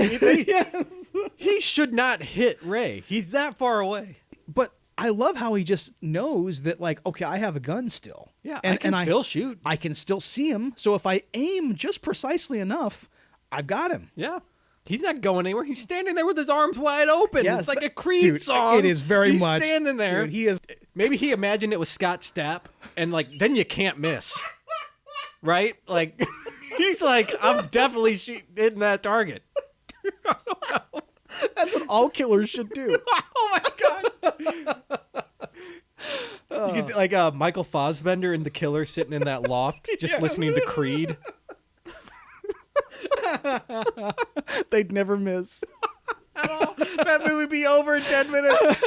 he should not hit Ray. He's that far away. But I love how he just knows that, like, okay, I have a gun still. Yeah, I can still shoot. I can still see him. So if I aim just precisely enough, I've got him. Yeah. He's not going anywhere. He's standing there with his arms wide open. Yes, it's like a Creed song. It is very He's much. Standing there. Dude, he is. Maybe he imagined it was Scott Stapp, and like then you can't miss, right? Like he's like, I'm definitely hitting that target. That's what all killers should do. Oh my god. You could see, like Michael Fassbender in The Killer sitting in that loft, just listening to Creed. They'd never miss. At all. That movie would be over in 10 minutes.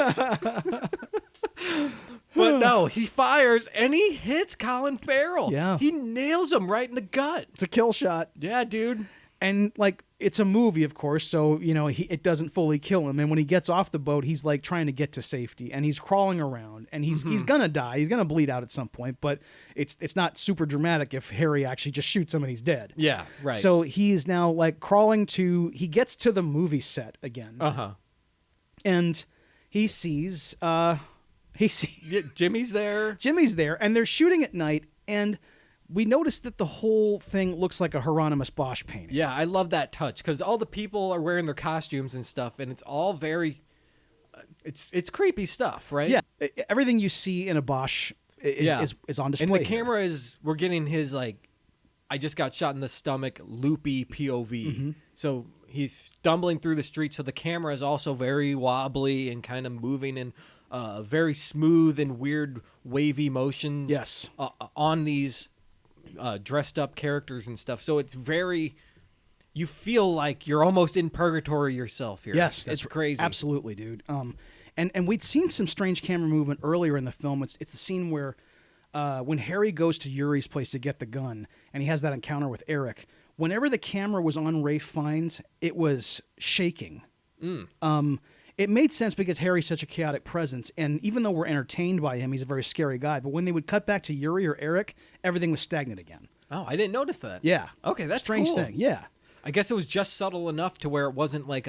But no, he fires and he hits Colin Farrell. Yeah. He nails him right in the gut. It's a kill shot. Yeah, dude. And like it's a movie, of course, so it doesn't fully kill him. And when he gets off the boat, he's like trying to get to safety, and he's crawling around, and he's gonna die. He's gonna bleed out at some point, but it's not super dramatic if Harry actually just shoots him and he's dead. Yeah, right. So he is now like crawling to. He gets to the movie set again. And he sees. Jimmy's there. Jimmy's there, and they're shooting at night, and we noticed that the whole thing looks like a Hieronymus Bosch painting. Yeah, I love that touch because all the people are wearing their costumes and stuff, and it's all very, it's creepy stuff, right? Yeah, everything you see in a Bosch is on display. And the camera we're getting his like, I just got shot in the stomach, loopy POV. So he's stumbling through the street, so the camera is also very wobbly and kind of moving in very smooth and weird wavy motions. Yes, on these. Dressed up characters and stuff, so it's very. You feel like you're almost in purgatory yourself here. Yes, it's crazy. Absolutely, dude. And we'd seen some strange camera movement earlier in the film. It's the scene where, when Harry goes to Yuri's place to get the gun, and he has that encounter with Eric. Whenever the camera was on Ralph Fiennes, it was shaking. It made sense because Harry's such a chaotic presence, and even though we're entertained by him, he's a very scary guy. But when they would cut back to Yuri or Eric, everything was stagnant again. Oh, I didn't notice that. Yeah. Okay, that's strange cool. thing. Yeah. I guess it was just subtle enough to where it wasn't like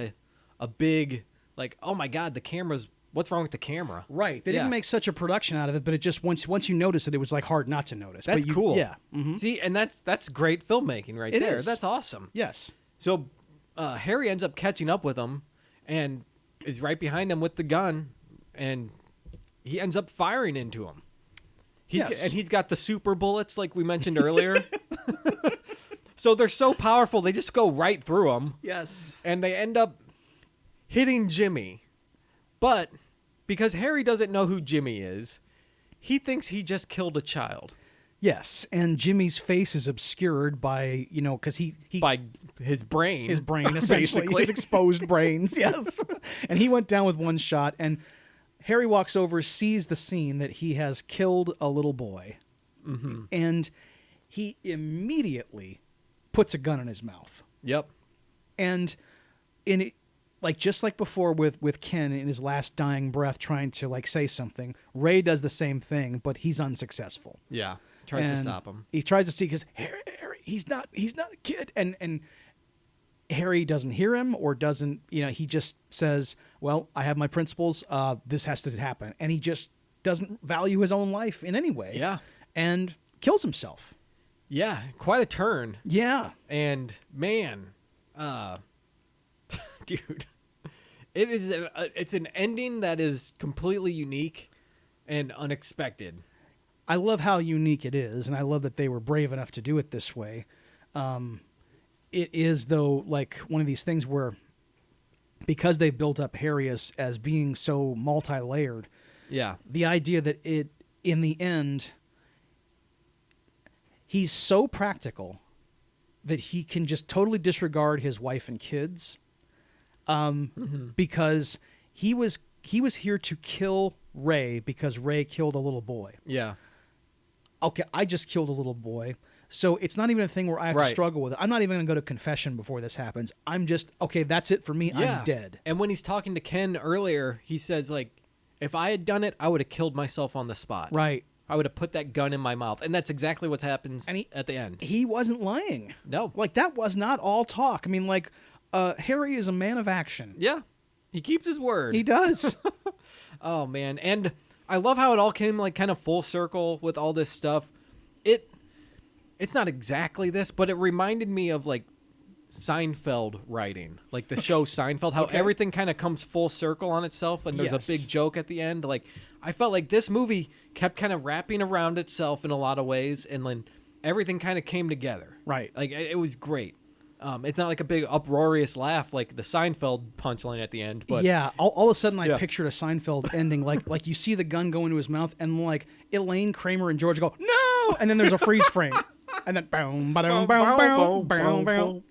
a big, like, oh my God, the camera's, what's wrong with the camera? Right. They didn't make such a production out of it, but it just, once you notice it, it was like hard not to notice. That's cool. Yeah. See, and that's great filmmaking right there. Is. That's awesome. Yes. So Harry ends up catching up with him and is right behind him with the gun, and he ends up firing into him. And he's got the super bullets like we mentioned earlier. So they're so powerful, they just go right through him. Yes. And they end up hitting Jimmy. But because Harry doesn't know who Jimmy is, he thinks he just killed a child. Yes, and Jimmy's face is obscured by, because he by his brain. His brain, essentially. Basically. His exposed brains, yes. And he went down with one shot, and Harry walks over, sees the scene that he has killed a little boy, and he immediately puts a gun in his mouth. Yep. And just like before with Ken in his last dying breath trying to like say something, Ray does the same thing, but he's unsuccessful. Yeah. Tries to stop him. He tries to see because Harry, he's not a kid, and Harry doesn't hear him or doesn't. He just says, "Well, I have my principles. This has to happen," and he just doesn't value his own life in any way. Yeah, and kills himself. Yeah, quite a turn. Yeah, and man, dude, it's an ending that is completely unique and unexpected. I love how unique it is, and I love that they were brave enough to do it this way. It is, though, like one of these things where, because they've built up Harry as being so multi-layered, the idea that in the end, he's so practical that he can just totally disregard his wife and kids, because he was here to kill Ray because Ray killed a little boy. Yeah. Okay, I just killed a little boy, so it's not even a thing where I have to struggle with it. I'm not even going to go to confession before this happens. I'm just, okay, that's it for me. Yeah. I'm dead. And when he's talking to Ken earlier, he says, like, if I had done it, I would have killed myself on the spot. Right. I would have put that gun in my mouth. And that's exactly what happens at the end. He wasn't lying. No. Like, that was not all talk. I mean, like, Harry is a man of action. Yeah. He keeps his word. He does. Oh, man. And I love how it all came like kind of full circle with all this stuff. It's not exactly this, but it reminded me of like Seinfeld writing, like the show Seinfeld, how everything kind of comes full circle on itself, and there's a big joke at the end. Like I felt like this movie kept kind of wrapping around itself in a lot of ways, and then everything kind of came together. Right. Like it was great. It's not like a big uproarious laugh like the Seinfeld punchline at the end, but yeah, all of a sudden I pictured a Seinfeld ending, like you see the gun go into his mouth, and like Elaine, Kramer, and George go no, and then there's a freeze frame, and then boom, boom, boom, boom, boom, boom.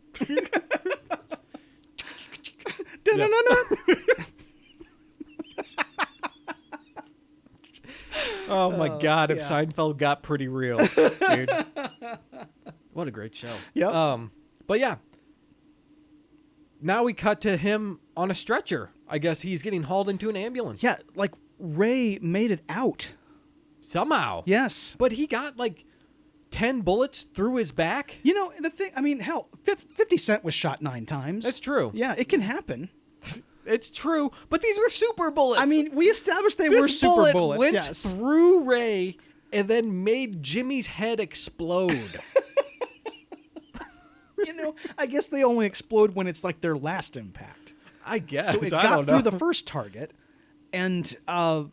Oh my God! If Seinfeld got pretty real, dude, what a great show. Yeah. But yeah, now we cut to him on a stretcher. I guess he's getting hauled into an ambulance. Yeah, like Ray made it out. Somehow. Yes. But he got like 10 bullets through his back. You know, the thing, I mean, hell, 50 Cent was shot 9 times. That's true. Yeah, it can happen. It's true, but these were super bullets. I mean, we established they were super bullets. Went yes. through Ray and then made Jimmy's head explode. You know, I guess they only explode when it's like their last impact. I guess. So it I got don't through know. the first target, and I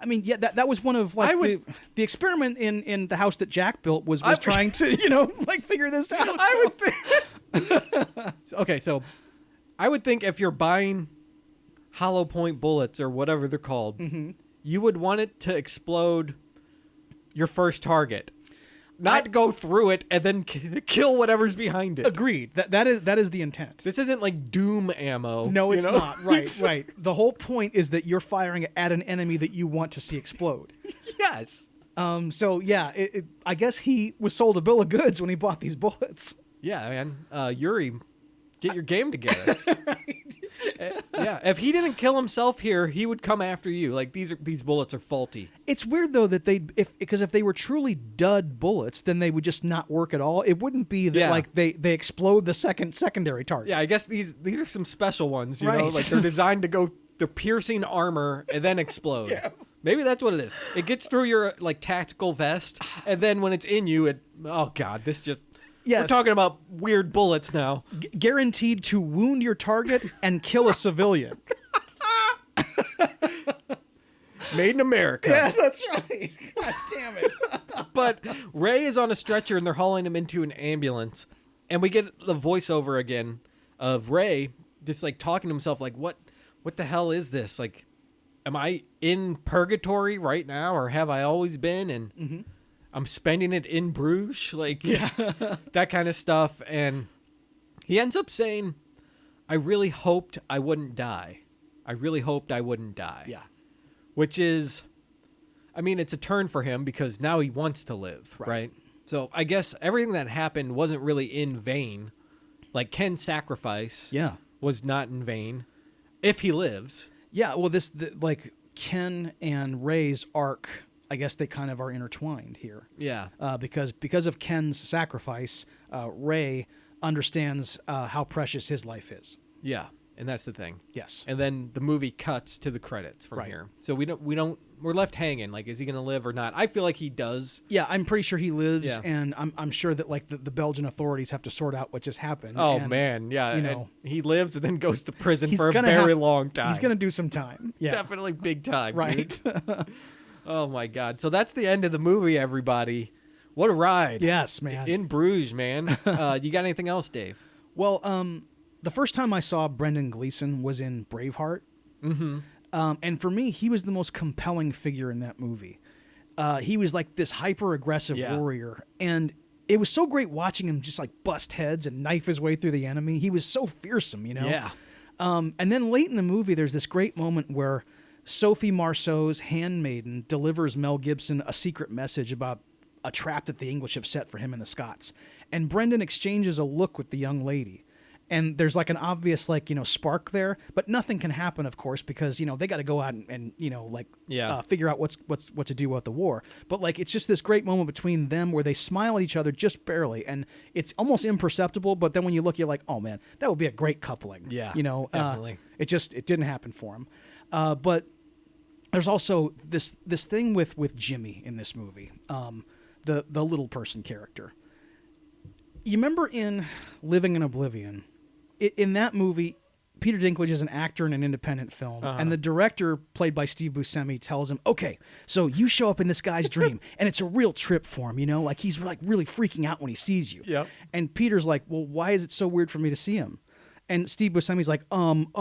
mean, yeah, that was one of like the experiment in the house that Jack built was trying to like figure this out. I would think. Okay, so I would think if you're buying hollow point bullets or whatever they're called, you would want it to explode your first target. Not go through it and then kill whatever's behind it. Agreed. That is the intent. This isn't like Doom ammo. No, it's not. Right, It's- right. The whole point is that you're firing at an enemy that you want to see explode. Yes. So yeah, I guess he was sold a bill of goods when he bought these bullets. Yeah, man. Yuri, get your game together. Yeah, if he didn't kill himself here, he would come after you. Like these bullets are faulty. It's weird though that because if they were truly dud bullets, then they would just not work at all. It wouldn't be that like they explode the secondary target. Yeah, I guess these are some special ones. You know, Right. like they're designed to go. They're piercing armor and then explode. Yes. Maybe that's what it is. It gets through your like tactical vest, and then when it's in you, it. Oh God, this just. Yes. We're talking about weird bullets now. Guaranteed to wound your target and kill a civilian. Made in America. Yeah, that's right. God damn it. But Ray is on a stretcher and they're hauling him into an ambulance. And we get the voiceover again of Ray just like talking to himself like, what the hell is this? Like, am I in purgatory right now or have I always been? And I'm spending it in Bruges, like that kind of stuff. And he ends up saying, I really hoped I wouldn't die. I really hoped I wouldn't die. Yeah. Which is, I mean, it's a turn for him because now he wants to live, right? So I guess everything that happened wasn't really in vain. Like Ken's sacrifice was not in vain if he lives. Yeah, well, like Ken and Ray's arc, I guess they kind of are intertwined here. Yeah. Because of Ken's sacrifice, Ray understands how precious his life is. Yeah. And that's the thing. Yes. And then the movie cuts to the credits from here. So we're left hanging. Like, is he going to live or not? I feel like he does. Yeah, I'm pretty sure he lives, Yeah. and I'm sure that like the Belgian authorities have to sort out what just happened. Oh, and, man. Yeah. you and know, he lives and then goes to prison he's for a gonna very have- long time. He's gonna do some time. Yeah, Definitely big time. right. Dude. Oh, my God. So that's the end of the movie, everybody. What a ride. Yes, man. In Bruges, man. You got anything else, Dave? Well, the first time I saw Brendan Gleeson was in Braveheart. Mm-hmm. And for me, he was the most compelling figure in that movie. He was like this hyper-aggressive warrior. And it was so great watching him just like bust heads and knife his way through the enemy. He was so fearsome, you know? Yeah. And then late in the movie, there's this great moment where Sophie Marceau's handmaiden delivers Mel Gibson a secret message about a trap that the English have set for him and the Scots. And Brendan exchanges a look with the young lady. And there's like an obvious spark there, but nothing can happen, of course, because they got to go out and figure out what to do about the war. But like it's just this great moment between them where they smile at each other just barely, and it's almost imperceptible. But then when you look, you're like, oh man, that would be a great coupling. Yeah, definitely. It didn't happen for him. But there's also this thing with Jimmy in this movie, the little person character. You remember in Living in Oblivion? In that movie, Peter Dinklage is an actor in an independent film, and the director, played by Steve Buscemi, tells him, okay, so you show up in this guy's dream, and it's a real trip for him, like he's like really freaking out when he sees you. Yep. And Peter's like, well, why is it so weird for me to see him? And Steve Buscemi's like, and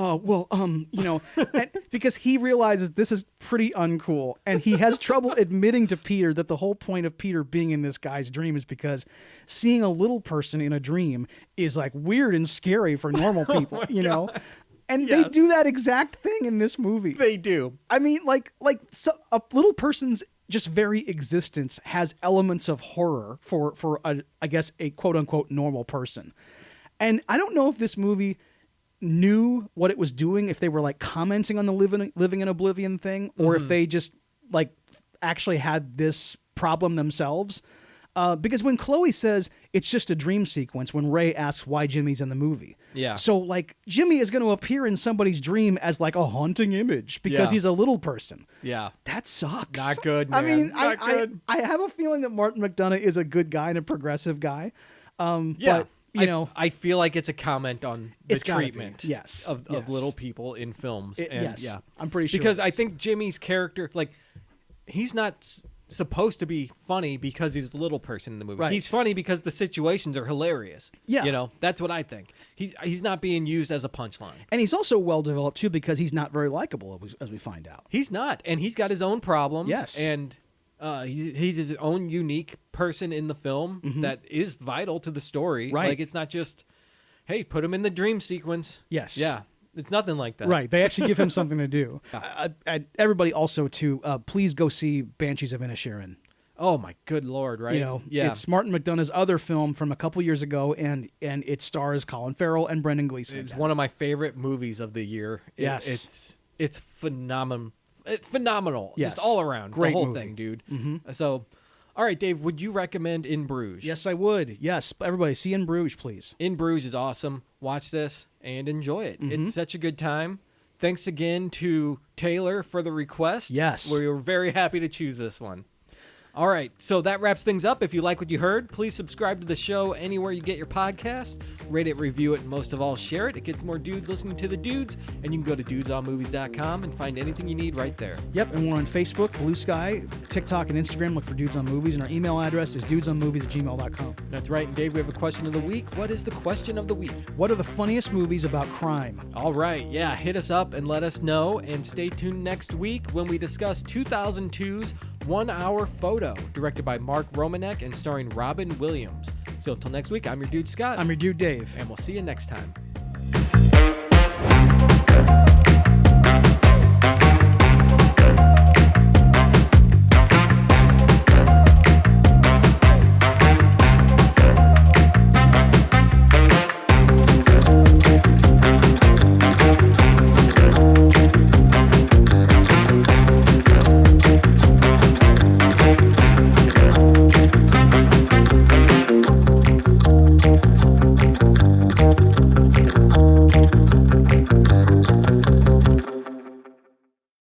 because he realizes this is pretty uncool, and he has trouble admitting to Peter that the whole point of Peter being in this guy's dream is because seeing a little person in a dream is like weird and scary for normal people, And they do that exact thing in this movie. They do. I mean, so a little person's just very existence has elements of horror for I guess a quote unquote normal person. And I don't know if this movie knew what it was doing, if they were like commenting on the living in oblivion thing, or if they just like actually had this problem themselves. Because when Chloe says it's just a dream sequence, when Ray asks why Jimmy's in the movie. Yeah. So like Jimmy is going to appear in somebody's dream as like a haunting image because he's a little person. Yeah. That sucks. Not good, I man. mean, Not good. I have a feeling that Martin McDonagh is a good guy and a progressive guy. Yeah. But, you know, I feel like it's a comment on the It's gotta be. treatment Yes. of Yes. little people in films. And yes. yeah. I'm pretty sure. Because it I is. think Jimmy's character, like, he's not supposed to be funny because he's a little person in the movie. Right. He's funny because the situations are hilarious. Yeah. You know, that's what I think. He's not being used as a punchline. And he's also well developed too because he's not very likable, as we find out. He's not. And he's got his own problems. Yes. And he's his own unique person in the film that is vital to the story. Right. Like, it's not just, hey, put him in the dream sequence. Yes. Yeah. It's nothing like that. Right. They actually give him something to do. Everybody also to please go see Banshees of Inisherin. Oh my good Lord, right? You know, yeah. it's Martin McDonagh's other film from a couple years ago, and it stars Colin Farrell and Brendan Gleeson. It's one of my favorite movies of the year. Yes. It's phenomenal. Phenomenal. Yes. Just all around. Great the whole movie. thing, dude. So, all right, Dave, would you recommend In Bruges? Yes, I would. Yes, everybody, see In Bruges, please. In Bruges is awesome. Watch this and enjoy it. It's such a good time. Thanks again to Taylor for the request. Yes. We were very happy to choose this one. All right, so that wraps things up. If you like what you heard, please subscribe to the show anywhere you get your podcast. Rate it, review it, and most of all, share it. It gets more dudes listening to the dudes, and you can go to dudesonmovies.com and find anything you need right there. Yep, and we're on Facebook, Blue Sky, TikTok, and Instagram. Look for Dudes on Movies, and our email address is dudesonmovies@gmail.com. That's right, and Dave, we have a question of the week. What is the question of the week? What are the funniest movies about crime? All right, yeah, hit us up and let us know, and stay tuned next week when we discuss 2002's 1 Hour Photo, directed by Mark Romanek and starring Robin Williams. So until next week, I'm your dude Scott. I'm your dude, Dave. and we'll see you next time.